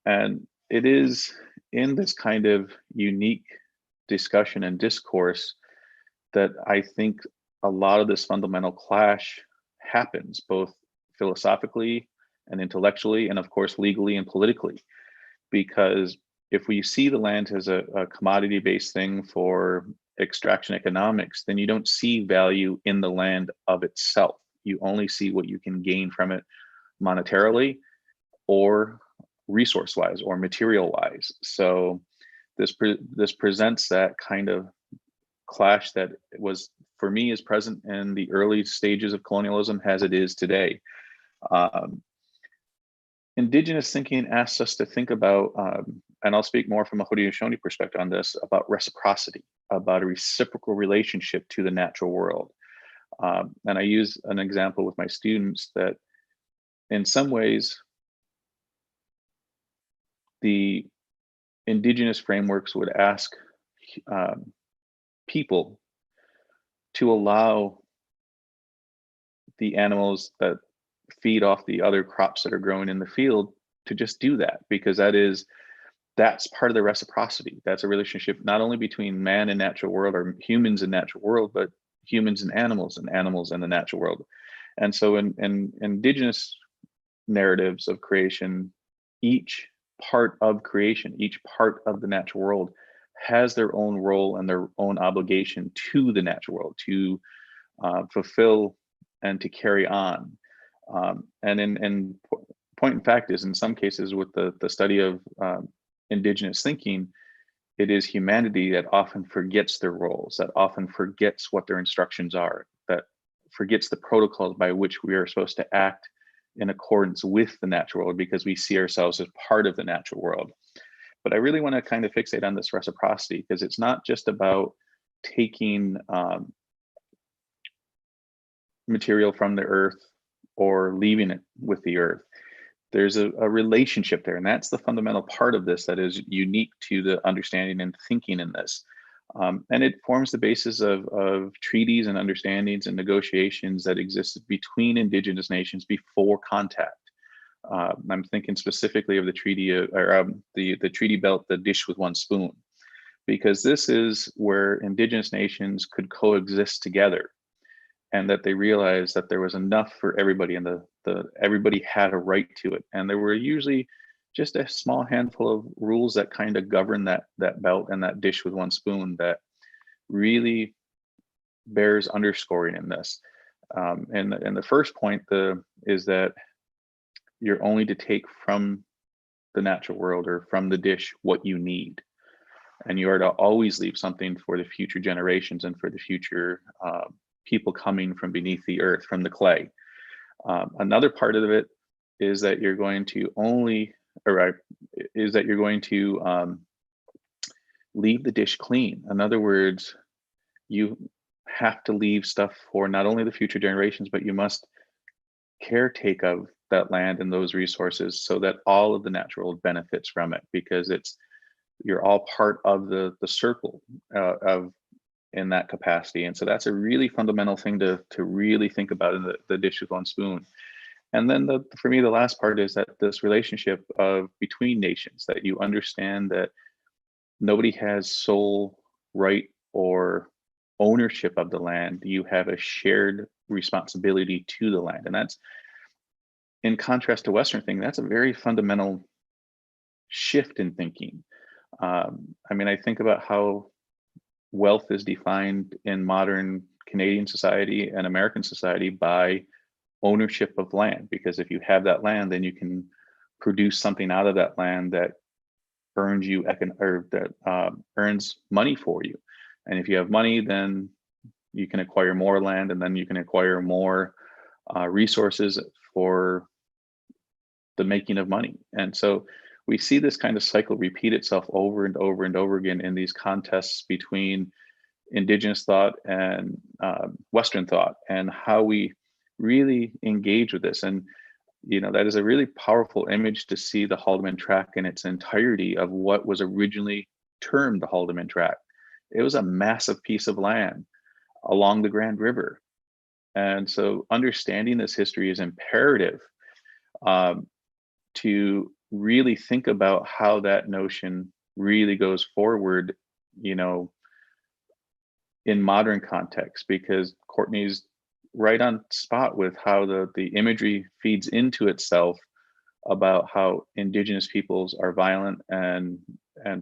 And it is in this kind of unique discussion and discourse that I think a lot of this fundamental clash happens, both philosophically and intellectually, and of course, legally and politically. Because if we see the land as a commodity-based thing for extraction economics, then you don't see value in the land of itself. You only see what you can gain from it monetarily or resource-wise or material-wise. So this presents that kind of clash that was, for me, is present in the early stages of colonialism as it is today. Indigenous thinking asks us to think about, and I'll speak more from a Haudenosaunee perspective on this, about reciprocity, about a reciprocal relationship to the natural world. And I use an example with my students that in some ways, the Indigenous frameworks would ask people to allow the animals that feed off the other crops that are growing in the field to just do that, because that's part of the reciprocity. That's a relationship not only between man and natural world, or humans and natural world, but humans and animals and the natural world. And so in Indigenous narratives of creation, each part of creation, each part of the natural world has their own role and their own obligation to the natural world to fulfill and to carry on. And point in fact is, in some cases with the study of Indigenous thinking, it is humanity that often forgets their roles, that often forgets what their instructions are, that forgets the protocols by which we are supposed to act in accordance with the natural world, because we see ourselves as part of the natural world. But I really want to kind of fixate on this reciprocity, because it's not just about taking material from the earth or leaving it with the earth. There's a relationship there, and that's the fundamental part of this that is unique to the understanding and thinking in this. And it forms the basis of treaties and understandings and negotiations that existed between Indigenous nations before contact. I'm thinking specifically of the treaty the treaty belt, the dish with one spoon, because this is where Indigenous nations could coexist together, and that they realized that there was enough for everybody, and everybody had a right to it. And there were usually just a small handful of rules that kind of govern that belt and that dish with one spoon that really bears underscoring in this. And the first point is that you're only to take from the natural world or from the dish what you need. And you are to always leave something for the future generations and for the future people coming from beneath the earth, from the clay. Another part of it is that you're going to leave the dish clean. In other words, you have to leave stuff for not only the future generations, but you must caretake of that land and those resources so that all of the natural world benefits from it, because you're all part of the circle in that capacity. And so that's a really fundamental thing to really think about in the dish with one spoon. And then for me, the last part is that this relationship between nations, that you understand that nobody has sole right or ownership of the land. You have a shared responsibility to the land. And that's, in contrast to Western thinking, that's a very fundamental shift in thinking. I mean, I think about how wealth is defined in modern Canadian society and American society by ownership of land, because if you have that land, then you can produce something out of that land that earns you earns money for you. And if you have money, then you can acquire more land, and then you can acquire more resources for the making of money. And so we see this kind of cycle repeat itself over and over and over again in these contests between Indigenous thought and Western thought, and how we really engage with this. And that is a really powerful image to see the Haudenosaunee Tract in its entirety of what was originally termed the Haudenosaunee Tract. It was a massive piece of land along the Grand River. And so understanding this history is imperative to really think about how that notion really goes forward, in modern context, because Courtney's right on spot with how the imagery feeds into itself about how Indigenous peoples are violent and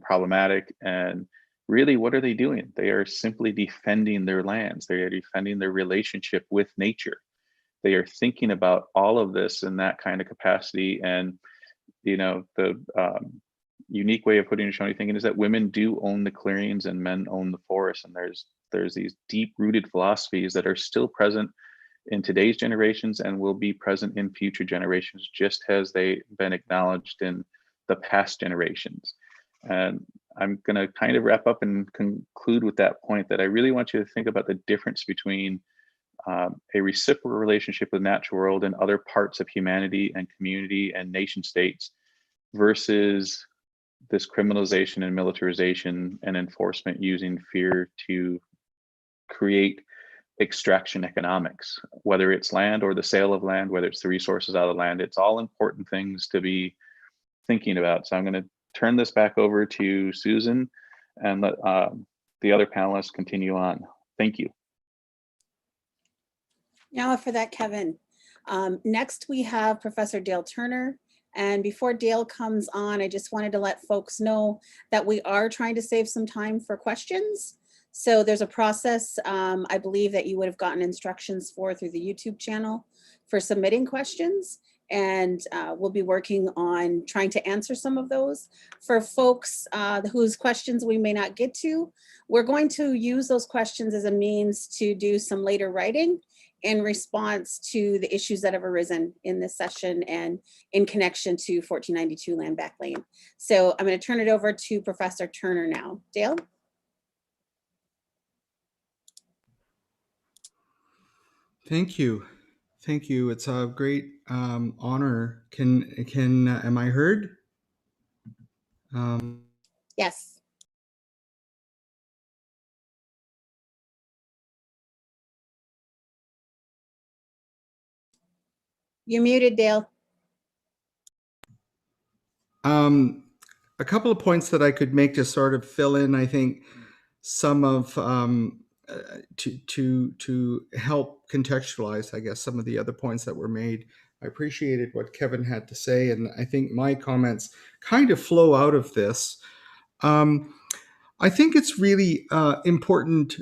problematic. And really, what are they doing? They are simply defending their lands. They are defending their relationship with nature. They are thinking about all of this in that kind of capacity. And the unique way of putting Haudenosaunee thinking is that women do own the clearings and men own the forests. And there's these deep-rooted philosophies that are still present in today's generations and will be present in future generations, just as they've been acknowledged in the past generations. And I'm going to kind of wrap up and conclude with that point, that I really want you to think about the difference between a reciprocal relationship with natural world and other parts of humanity and community and nation states versus this criminalization and militarization and enforcement using fear to create extraction economics, whether it's land or the sale of land, whether it's the resources out of land. It's all important things to be thinking about. So I'm going to turn this back over to Susan and let the other panelists continue on. Thank you. Now for that, Kevin. Next, we have Professor Dale Turner. And before Dale comes on, I just wanted to let folks know that we are trying to save some time for questions. So there's a process, I believe, that you would have gotten instructions for through the YouTube channel for submitting questions. and we'll be working on trying to answer some of those. For folks whose questions we may not get to, we're going to use those questions as a means to do some later writing in response to the issues that have arisen in this session and in connection to 1492 Land Back Lane. So I'm going to turn it over to Professor Turner now. Dale? Thank you. Thank you. It's a great honor. Am I heard? Yes. You're muted, Dale. A couple of points that I could make to sort of fill in, I think, some of to help contextualize, I guess, some of the other points that were made. I appreciated what Kevin had to say, and I think my comments kind of flow out of this. I think it's really important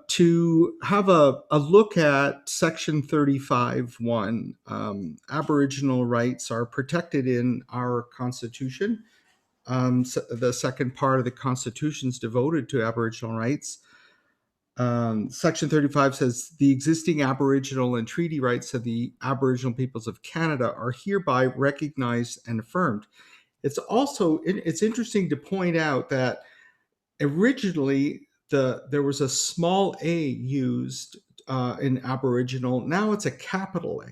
to have a look at Section 35(1). Aboriginal rights are protected in our Constitution. So the second part of the Constitution is devoted to Aboriginal rights. Section 35 says the existing Aboriginal and treaty rights of the Aboriginal peoples of Canada are hereby recognized and affirmed. It's interesting to point out that originally there was a small a used in Aboriginal. Now it's a capital A,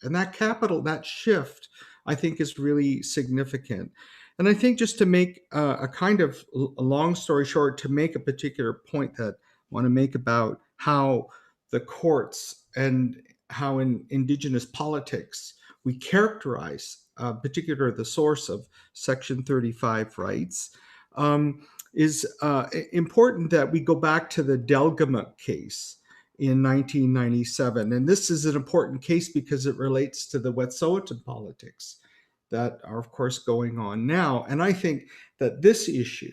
and that shift, I think, is really significant. And I think, just to make a kind of a long story short, to make a particular point that I want to make about how the courts and how in Indigenous politics we characterize, particularly the source of Section 35 rights, is important that we go back to the Delgamuukw case in 1997. And this is an important case because it relates to the Wet'suwet'en politics that are, of course, going on now. And I think that this issue,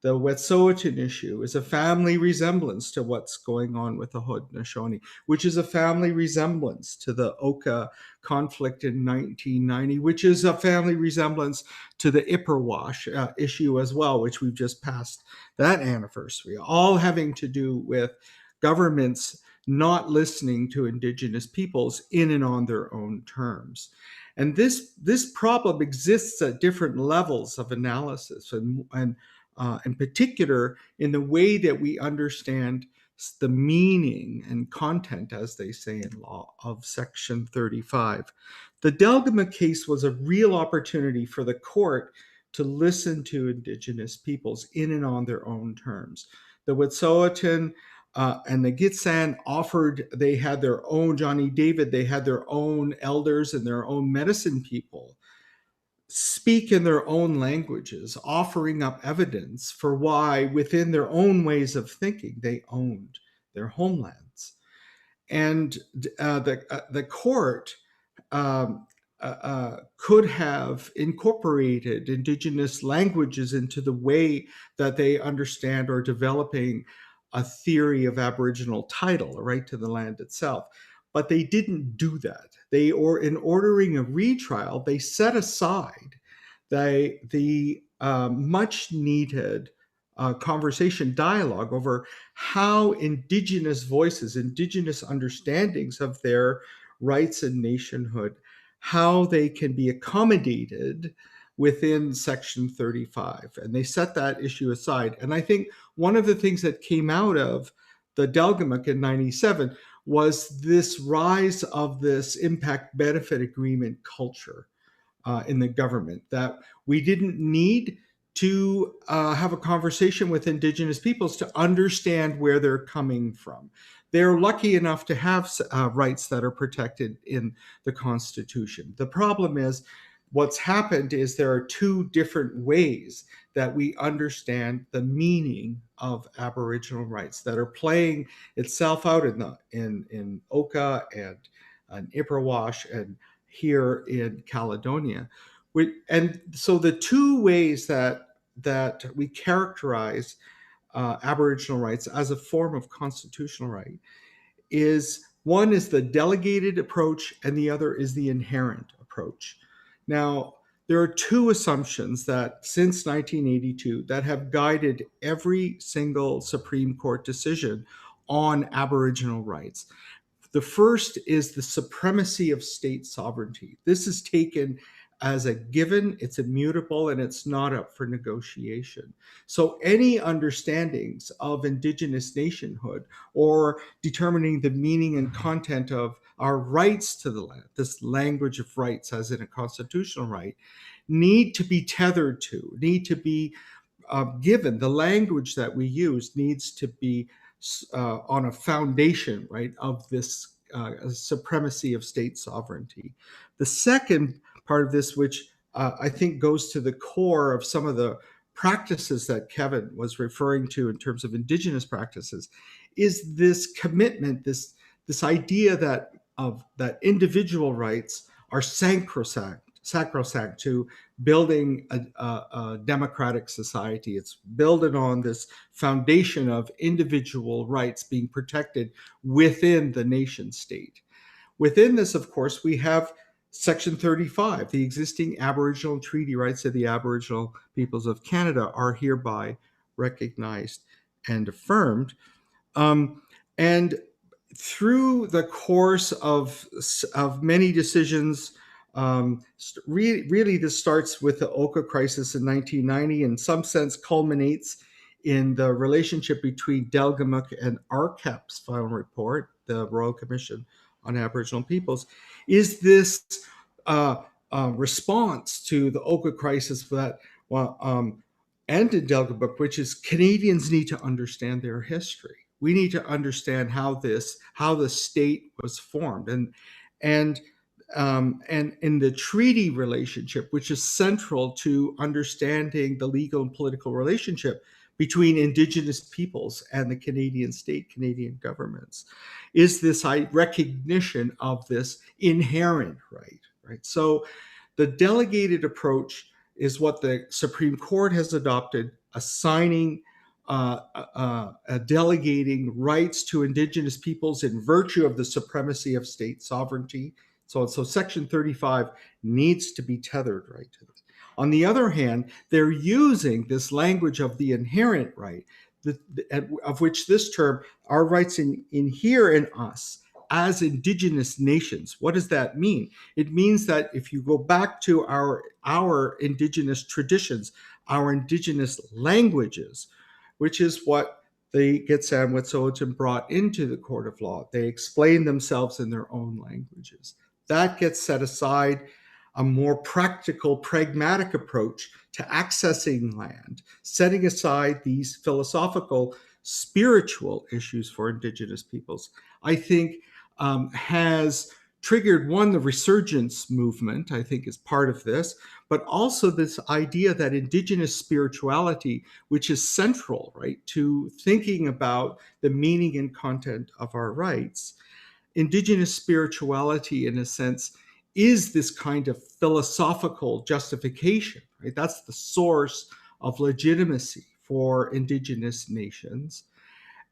the Wet'suwet'en issue, is a family resemblance to what's going on with the Haudenosaunee, which is a family resemblance to the Oka conflict in 1990, which is a family resemblance to the Ipperwash issue as well, which we've just passed that anniversary, all having to do with governments not listening to Indigenous peoples in and on their own terms. And this problem exists at different levels of analysis, and in particular in the way that we understand the meaning and content, as they say in law, of Section 35. The Delgamuukw case was a real opportunity for the court to listen to Indigenous peoples in and on their own terms. The Wet'suwet'en and the Gitxsan they had their own, Johnny David, they had their own elders and their own medicine people speak in their own languages, offering up evidence for why, within their own ways of thinking, they owned their homelands. And the court could have incorporated Indigenous languages into the way that they understand or developing a theory of Aboriginal title, a right to the land itself. But they didn't do that. In ordering a retrial, they set aside the much needed conversation, dialogue over how Indigenous voices, Indigenous understandings of their rights and nationhood, how they can be accommodated within Section 35. And they set that issue aside. And I think one of the things that came out of the Delgamuukw in 97 was this rise of this impact benefit agreement culture in the government, that we didn't need to have a conversation with Indigenous peoples to understand where they're coming from. They're lucky enough to have rights that are protected in the Constitution. The problem is, what's happened is there are two different ways that we understand the meaning of Aboriginal rights that are playing itself out in Oka and Ipperwash and here in Caledonia. And so the two ways that we characterize Aboriginal rights as a form of constitutional right is, one is the delegated approach and the other is the inherent approach. approach. Now, there are two assumptions that since 1982 that have guided every single Supreme Court decision on Aboriginal rights. The first is the supremacy of state sovereignty. This is taken as a given, it's immutable, and it's not up for negotiation. So any understandings of Indigenous nationhood or determining the meaning and content of our rights to the land, this language of rights as in a constitutional right, need to be tethered to, need to be given. The language that we use needs to be on a foundation, right, of this supremacy of state sovereignty. The second part of this, which I think goes to the core of some of the practices that Kevin was referring to in terms of Indigenous practices, is this commitment, this idea that individual rights are sacrosanct to building a democratic society. It's built on this foundation of individual rights being protected within the nation state. Within this, of course, we have Section 35, the existing Aboriginal treaty rights of the Aboriginal peoples of Canada are hereby recognized and affirmed. And through the course of many decisions, really this starts with the Oka crisis in 1990, in some sense culminates in the relationship between Delgamuuk and RCAP's final report, the Royal Commission on Aboriginal Peoples, is this response to the Oka crisis that ended Delgamuuk, which is Canadians need to understand their history. We need to understand how the state was formed, and in the treaty relationship, which is central to understanding the legal and political relationship between Indigenous peoples and the Canadian state, Canadian governments, is this recognition of this inherent right? So the delegated approach is what the Supreme Court has adopted, assigning delegating rights to Indigenous peoples in virtue of the supremacy of state sovereignty. So Section 35 needs to be tethered right to this. On the other hand, they're using this language of the inherent right, of which this term, our rights inhere in us as Indigenous nations. What does that mean? It means that if you go back to our Indigenous traditions, our Indigenous languages, which is what the Gitxsan Wet'suwet'en brought into the court of law, they explain themselves in their own languages. That gets set aside. A more practical, pragmatic approach to accessing land, setting aside these philosophical, spiritual issues for Indigenous peoples, I think has triggered, one, the resurgence movement, I think is part of this, but also this idea that Indigenous spirituality, which is central, right, to thinking about the meaning and content of our rights, Indigenous spirituality, in a sense, is this kind of philosophical justification, right? That's the source of legitimacy for Indigenous nations.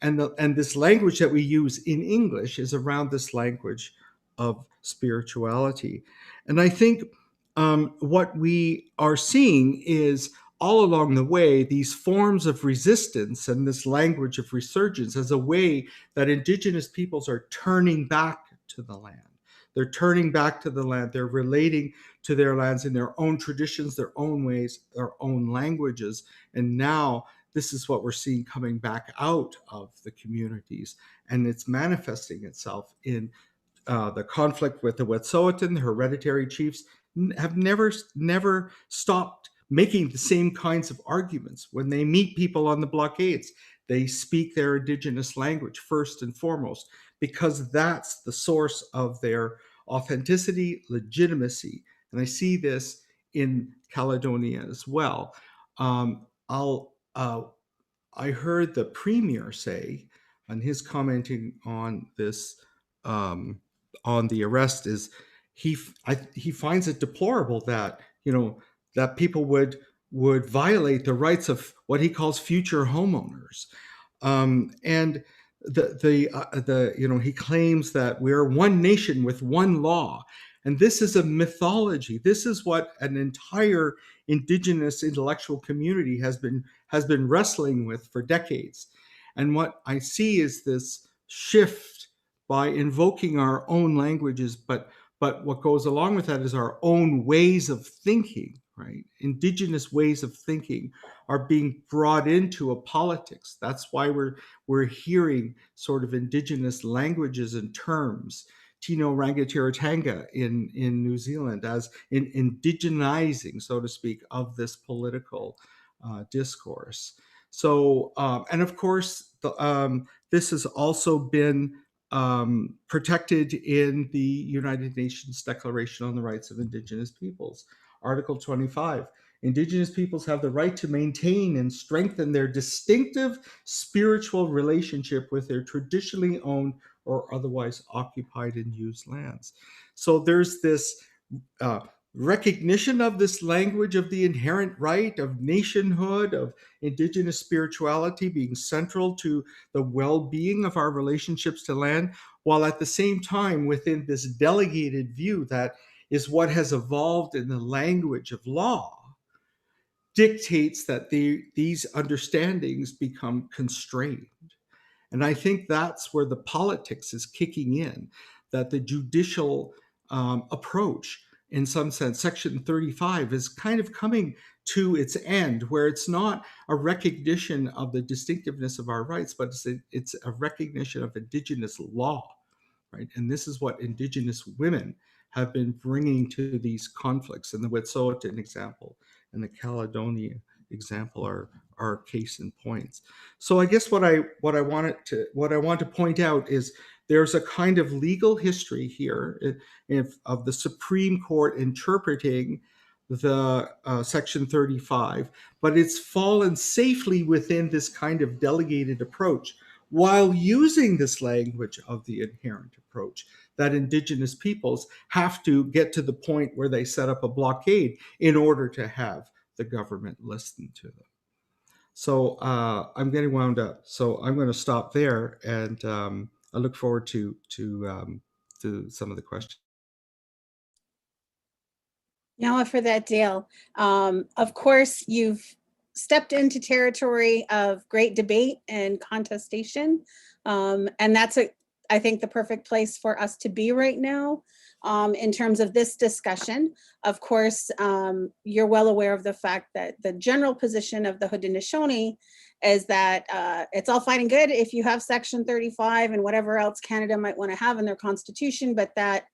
And this language that we use in English is around this language of spirituality. And I think what we are seeing is all along the way, these forms of resistance and this language of resurgence as a way that Indigenous peoples are turning back to the land. They're turning back to the land. They're relating to their lands in their own traditions, their own ways, their own languages. And now this is what we're seeing coming back out of the communities. And it's manifesting itself in the conflict with the Wet'suwet'en. The hereditary chiefs have never stopped making the same kinds of arguments. When they meet people on the blockades, they speak their Indigenous language first and foremost, because that's the source of their authenticity, legitimacy. And I see this in Caledonia as well. I heard the premier say, and his commenting on this, on the arrest, is he finds it deplorable that that people would violate the rights of what he calls future homeowners, and he claims that we're one nation with one law, And this is a mythology. This is what an entire Indigenous intellectual community has been wrestling with for decades. And what I see is this shift by invoking our own languages, but what goes along with that is our own ways of thinking, right? Indigenous ways of thinking are being brought into a politics. That's why we're hearing sort of Indigenous languages and terms. Tino Rangatiratanga in New Zealand as in indigenizing, so to speak, of this political discourse. So, and of course, this has also been protected in the United Nations Declaration on the Rights of Indigenous Peoples, Article 25. Indigenous peoples have the right to maintain and strengthen their distinctive spiritual relationship with their traditionally owned or otherwise occupied and used lands. So there's this recognition of this language of the inherent right of nationhood, of Indigenous spirituality being central to the well-being of our relationships to land, while at the same time within this delegated view that is what has evolved in the language of law, dictates that these understandings become constrained. And I think that's where the politics is kicking in, that the judicial approach, in some sense, Section 35 is kind of coming to its end, where it's not a recognition of the distinctiveness of our rights, but it's a recognition of Indigenous law, right? And this is what Indigenous women have been bringing to these conflicts. And the Wet'suwet'en example and the Caledonia example are case in points. So I guess what I want to point out is there's a kind of legal history here of the Supreme Court interpreting the Section 35, but it's fallen safely within this kind of delegated approach while using this language of the inherent approach that Indigenous peoples have to get to the point where they set up a blockade in order to have the government listen to them. So I'm getting wound up. So I'm going to stop there, and I look forward to some of the questions. Now for that, Dale. Of course, you've stepped into territory of great debate and contestation, and that's I think the perfect place for us to be right now. In terms of this discussion, of course, you're well aware of the fact that the general position of the Haudenosaunee is that it's all fine and good if you have Section 35 and whatever else Canada might want to have in their constitution, but that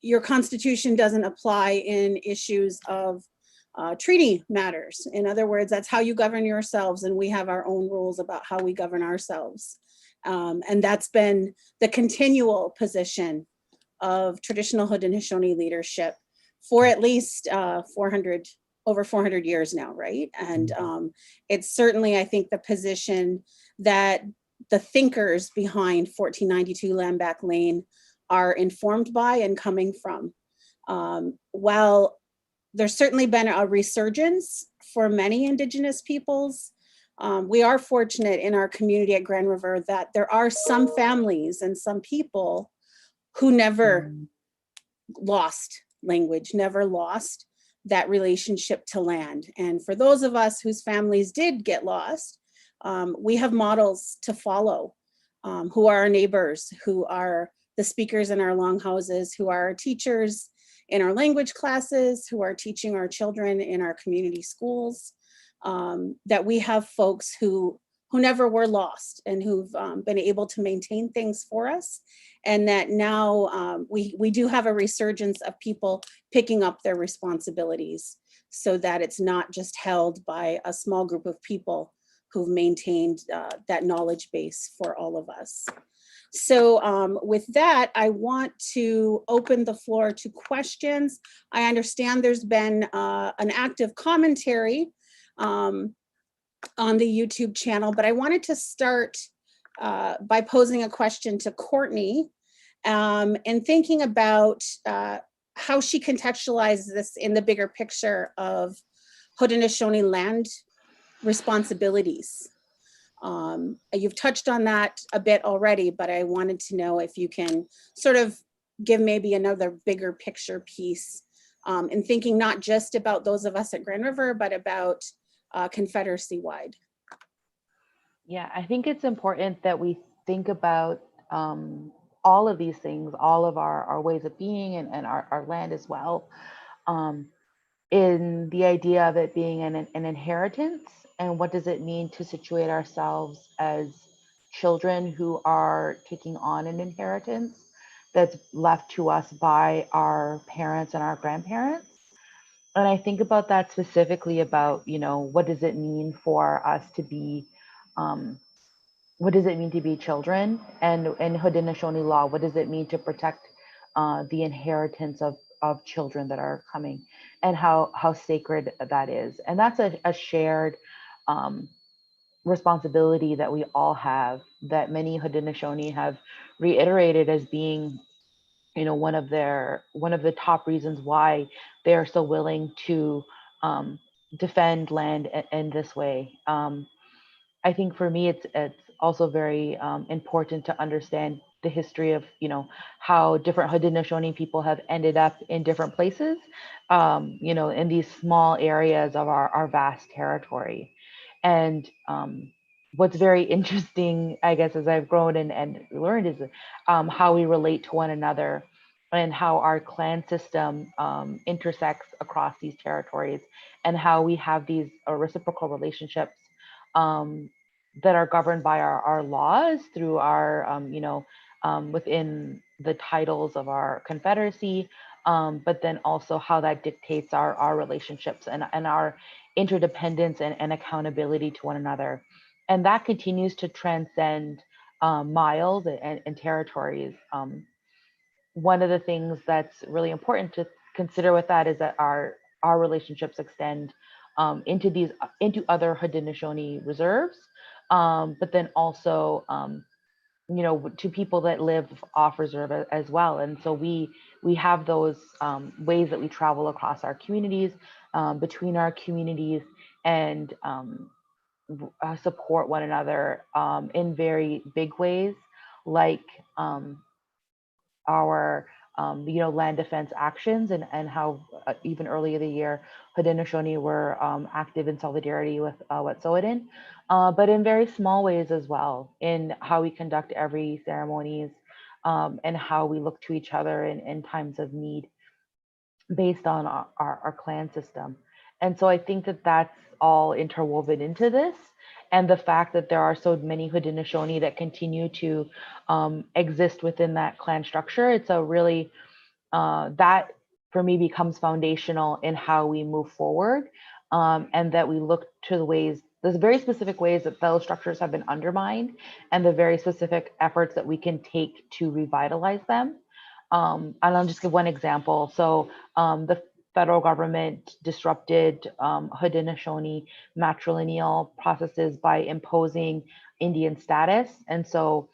your constitution doesn't apply in issues of treaty matters. In other words, that's how you govern yourselves, and we have our own rules about how we govern ourselves. And that's been the continual position of traditional Haudenosaunee leadership for at least over 400 years now, right? And it's certainly, I think, the position that the thinkers behind 1492 Land Back Lane are informed by and coming from. While there's certainly been a resurgence for many Indigenous peoples, we are fortunate in our community at Grand River that there are some families and some people who never lost language, never lost that relationship to land. And for those of us whose families did get lost, we have models to follow, who are our neighbors, who are the speakers in our longhouses, who are our teachers in our language classes, who are teaching our children in our community schools, that we have folks who never were lost and who've been able to maintain things for us. And that now we do have a resurgence of people picking up their responsibilities so that it's not just held by a small group of people who've maintained that knowledge base for all of us. So with that, I want to open the floor to questions. I understand there's been an active commentary on the YouTube channel, but I wanted to start by posing a question to Courtney and thinking about how she contextualizes this in the bigger picture of Haudenosaunee land responsibilities. You've touched on that a bit already, but I wanted to know if you can sort of give maybe another bigger picture piece in thinking not just about those of us at Grand River, but about Confederacy-wide. Yeah, I think it's important that we think about all of these things, all of our ways of being and our land as well, in the idea of it being an inheritance, and what does it mean to situate ourselves as children who are taking on an inheritance that's left to us by our parents and our grandparents. And I think about that specifically about, what does it mean for us to be, what does it mean to be children? And in Haudenosaunee law, what does it mean to protect the inheritance of children that are coming, and how sacred that is? And that's a shared responsibility that we all have, that many Haudenosaunee have reiterated as being, one of the top reasons why they are so willing to defend land in this way. I think for me, it's also very important to understand the history of, how different Haudenosaunee people have ended up in different places, in these small areas of our vast territory. And what's very interesting, I guess, as I've grown and learned, is how we relate to one another, and how our clan system intersects across these territories, and how we have these reciprocal relationships that are governed by our laws through our, within the titles of our Confederacy, but then also how that dictates our relationships and our interdependence and accountability to one another. And that continues to transcend miles and territories. One of the things that's really important to consider with that is that our relationships extend into other Haudenosaunee reserves, but then also to people that live off reserve as well. And so we have those ways that we travel across our communities, between our communities, and support one another in very big ways, like our land defense actions, and how even earlier the year Haudenosaunee were active in solidarity with Wet'suwet'en, but in very small ways as well, in how we conduct every ceremonies, and how we look to each other in times of need based on our clan system. And so I think that that's all interwoven into this. And the fact that there are so many Haudenosaunee that continue to exist within that clan structure, it's a really, that for me becomes foundational in how we move forward, and that we look to the ways, there's very specific ways that those structures have been undermined, and the very specific efforts that we can take to revitalize them. And I'll just give one example. So the federal government disrupted Haudenosaunee matrilineal processes by imposing Indian status. And so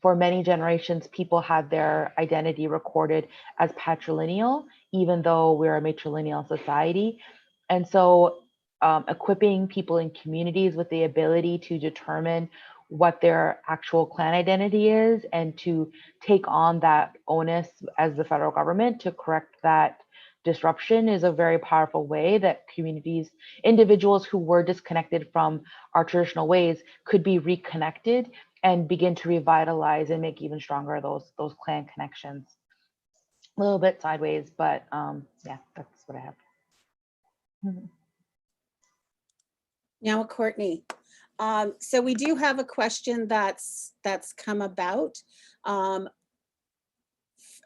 for many generations, people had their identity recorded as patrilineal, even though we're a matrilineal society. And so equipping people in communities with the ability to determine what their actual clan identity is, and to take on that onus as the federal government to correct that disruption, is a very powerful way that communities, individuals who were disconnected from our traditional ways, could be reconnected and begin to revitalize and make even stronger those clan connections. A little bit sideways, but yeah, that's what I have. Now, Courtney. So we do have a question that's come about, and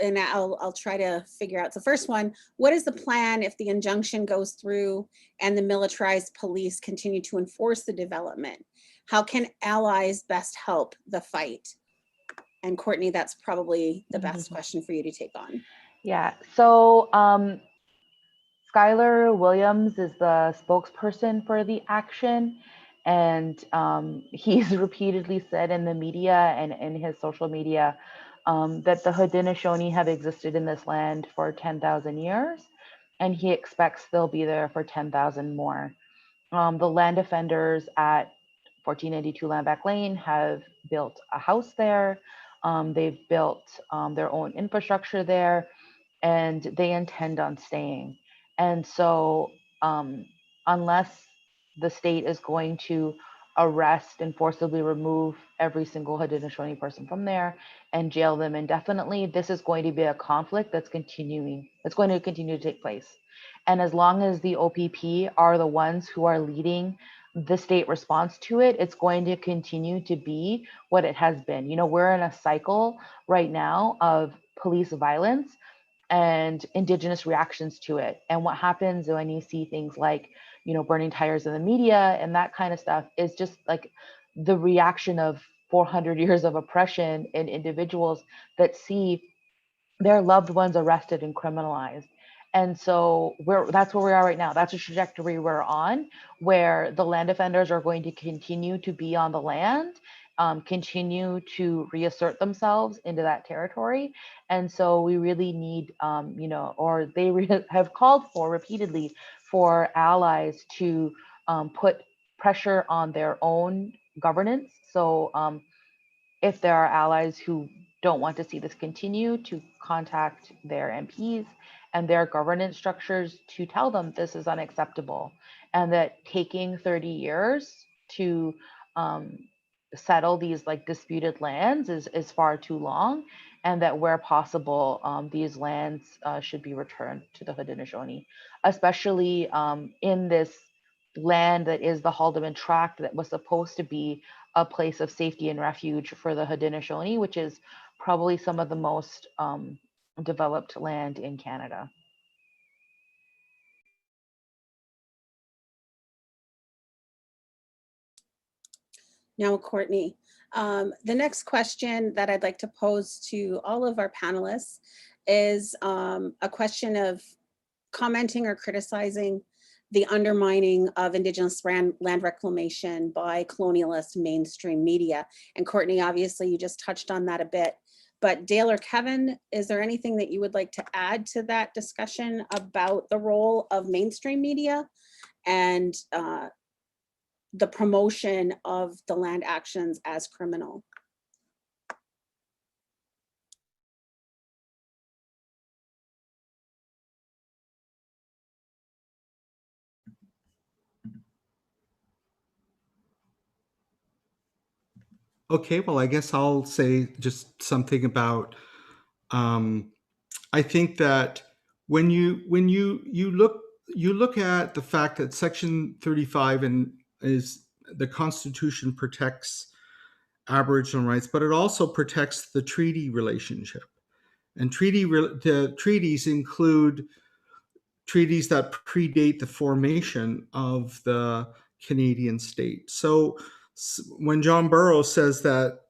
I'll try to figure out the first one. What is the plan if the injunction goes through and the militarized police continue to enforce the development? How can allies best help the fight? And Courtney, that's probably the best question for you to take on. Yeah, so Skylar Williams is the spokesperson for the action, and he's repeatedly said in the media and in his social media that the Haudenosaunee have existed in this land for 10,000 years, and he expects they'll be there for 10,000 more. The land defenders at 1492 Landback Lane have built a house there. They've built their own infrastructure there, and they intend on staying. And so, unless the state is going to arrest and forcibly remove every single Haudenosaunee person from there and jail them indefinitely, this is going to be a conflict that's continuing. It's going to continue to take place. And as long as the OPP are the ones who are leading the state response to it, it's going to continue to be what it has been. You know, we're in a cycle right now of police violence and Indigenous reactions to it. And what happens when you see things like, you know, burning tires in the media and that kind of stuff is just like the reaction of 400 years of oppression in individuals that see their loved ones arrested and criminalized. And so that's where we are right now. That's a trajectory we're on, where the land defenders are going to continue to be on the land, continue to reassert themselves into that territory. And so we really need, you know, or they have called for repeatedly for allies to put pressure on their own governance. So if there are allies who don't want to see this continue, to contact their MPs and their governance structures to tell them this is unacceptable, and that taking 30 years to settle these like disputed lands is far too long, and that where possible, these lands should be returned to the Haudenosaunee, especially in this land that is the Haldeman Tract that was supposed to be a place of safety and refuge for the Haudenosaunee, which is probably some of the most developed land in Canada. Now, Courtney, the next question that I'd like to pose to all of our panelists is a question of commenting or criticizing the undermining of Indigenous land reclamation by colonialist mainstream media. And Courtney, obviously you just touched on that a bit, but Dale or Kevin, is there anything that you would like to add to that discussion about the role of mainstream media and the promotion of the land actions as criminal? Okay, well, I guess I'll say just something about. I think that when you look at the fact that Section 35 is the Constitution protects Aboriginal rights, but it also protects the treaty relationship, and the treaties include treaties that predate the formation of the Canadian state. So when John Burroughs says that,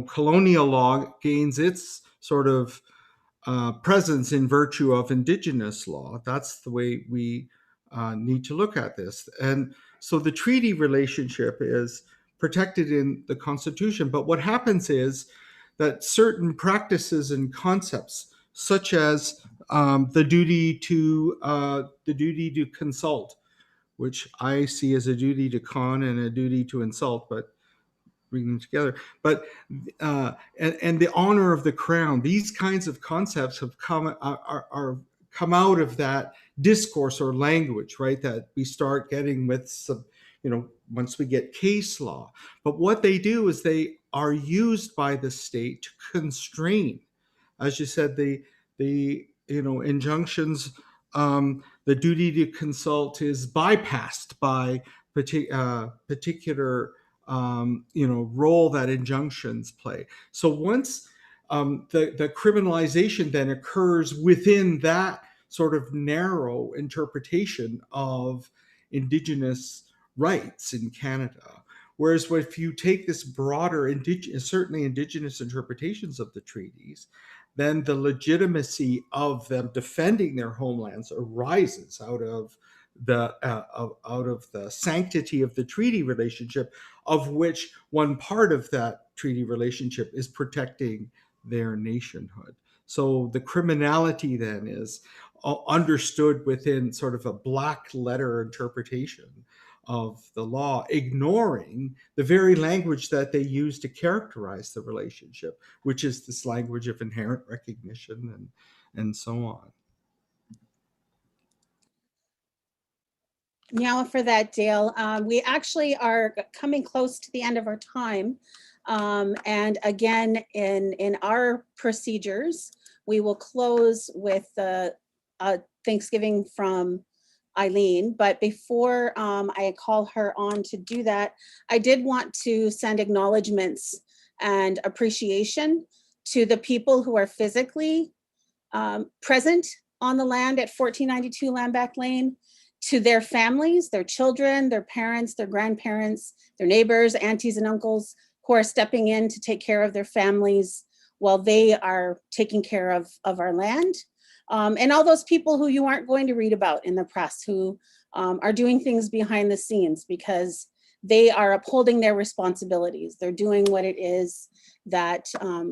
colonial law gains its sort of presence in virtue of Indigenous law, that's the way we need to look at this. And so the treaty relationship is protected in the Constitution. But what happens is that certain practices and concepts, such as the duty to consult, which I see as a duty to con and a duty to insult, but bring them together. But and the honor of the crown, these kinds of concepts have come out of that discourse or language, right? That we start getting with some, once we get case law. But what they do is they are used by the state to constrain, as you said, the injunctions. The duty to consult is bypassed by particular role that injunctions play. So once the criminalization then occurs within that sort of narrow interpretation of Indigenous rights in Canada. Whereas if you take this broader, certainly Indigenous interpretations of the treaties, then the legitimacy of them defending their homelands arises out of the sanctity of the treaty relationship, of which one part of that treaty relationship is protecting their nationhood. So the criminality then is understood within sort of a black letter interpretation of the law, ignoring the very language that they use to characterize the relationship, which is this language of inherent recognition and so on. Now for that, Dale. We actually are coming close to the end of our time. And again, in our procedures, we will close with the Thanksgiving from Eileen. But before I call her on to do that, I did want to send acknowledgements and appreciation to the people who are physically present on the land at 1492 Lamback Lane, to their families, their children, their parents, their grandparents, their neighbors, aunties and uncles who are stepping in to take care of their families while they are taking care of our land. And all those people who you aren't going to read about in the press, who are doing things behind the scenes because they are upholding their responsibilities. They're doing what it is that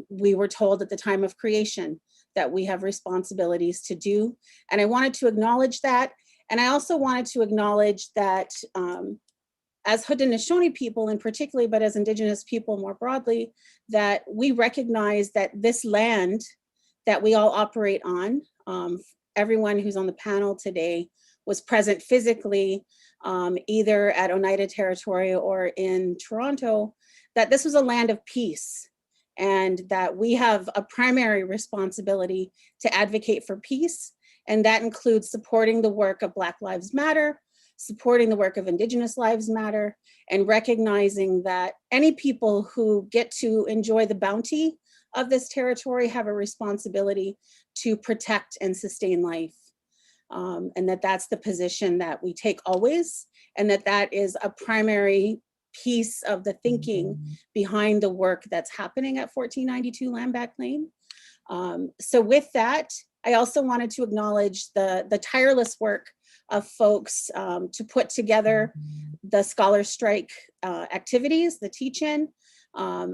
we were told at the time of creation that we have responsibilities to do. And I wanted to acknowledge that. And I also wanted to acknowledge that as Haudenosaunee people in particular, but as Indigenous people more broadly, that we recognize that this land that we all operate on, everyone who's on the panel today was present physically, either at Oneida territory or in Toronto, that this was a land of peace, and that we have a primary responsibility to advocate for peace. And that includes supporting the work of Black Lives Matter, supporting the work of Indigenous Lives Matter, and recognizing that any people who get to enjoy the bounty of this territory have a responsibility to protect and sustain life. And that's the position that we take always, and that is a primary piece of the thinking behind the work that's happening at 1492 Lamback Lane. So with that, I also wanted to acknowledge the tireless work of folks to put together the Scholar Strike activities, the teach-in.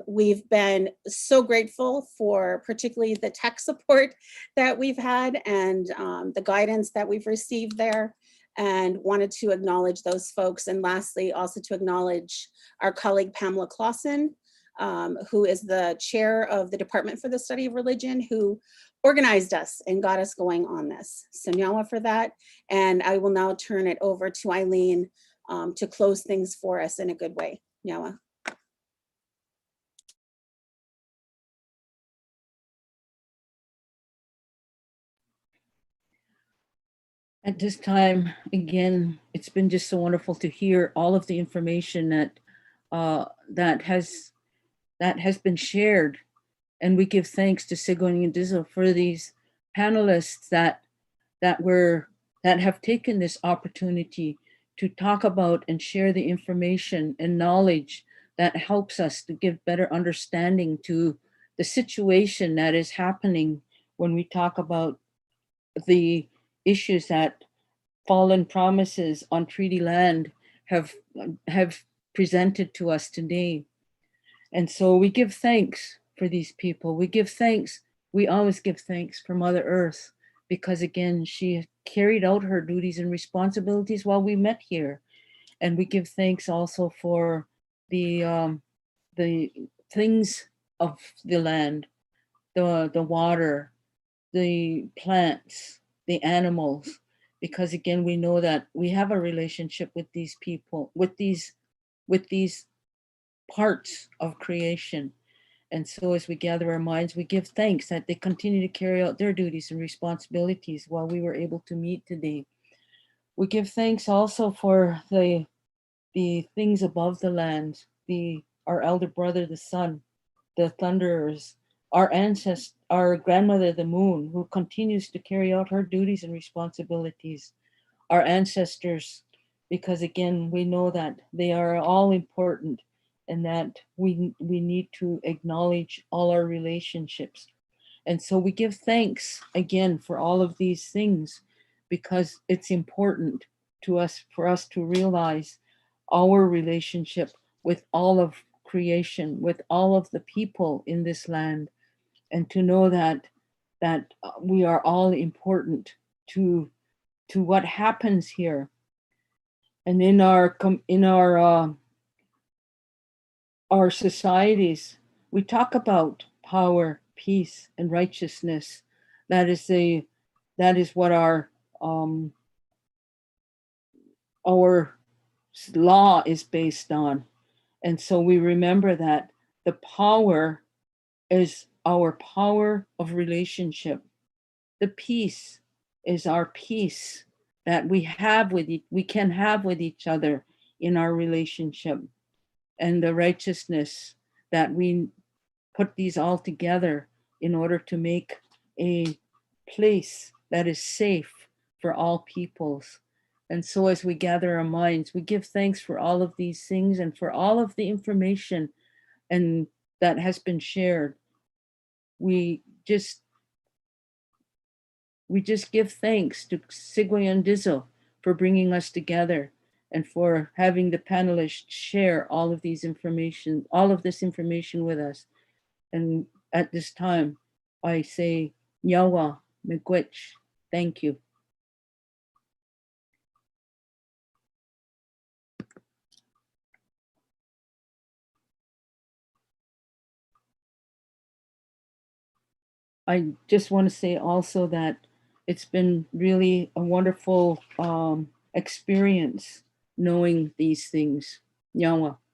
We've been so grateful for particularly the tech support that we've had and the guidance that we've received there, and wanted to acknowledge those folks. And lastly, also to acknowledge our colleague Pamela Clausen, who is the chair of the Department for the Study of Religion, who organized us and got us going on this. So nyawa for that. And I will now turn it over to Eileen to close things for us in a good way. Nyawa. At this time, again, it's been just so wonderful to hear all of the information that has been shared. And we give thanks to Sigourney and Dizzle for these panelists that have taken this opportunity to talk about and share the information and knowledge that helps us to give better understanding to the situation that is happening when we talk about the issues that fallen promises on treaty land have presented to us today. And so we give thanks for these people. We give thanks. We always give thanks for Mother Earth, because again, she carried out her duties and responsibilities while we met here. And we give thanks also for the things of the land, the water, the plants, the animals, because again, we know that we have a relationship with these people, with these parts of creation. And so as we gather our minds, we give thanks that they continue to carry out their duties and responsibilities while we were able to meet today. We give thanks also for the things above the land, our elder brother, the sun, the thunderers, our ancestors, our grandmother, the moon, who continues to carry out her duties and responsibilities, our ancestors, because again, we know that they are all important, and that we need to acknowledge all our relationships. And so we give thanks again for all of these things, because it's important to us, for us to realize our relationship with all of creation, with all of the people in this land, and to know that we are all important to what happens here. And in our societies, we talk about power, peace, and righteousness. That is what our law is based on. And so we remember that the power is our power of relationship. The peace is our peace that we can have with each other in our relationship, and the righteousness that we put these all together in order to make a place that is safe for all peoples. And so as we gather our minds, we give thanks for all of these things and for all of the information and that has been shared. We just give thanks to Sigwe and Dizzle for bringing us together and for having the panelists share all of this information with us. And at this time, I say, Nyawa, Miigwech, thank you. I just want to say also that it's been really a wonderful experience knowing these things. Nyawa.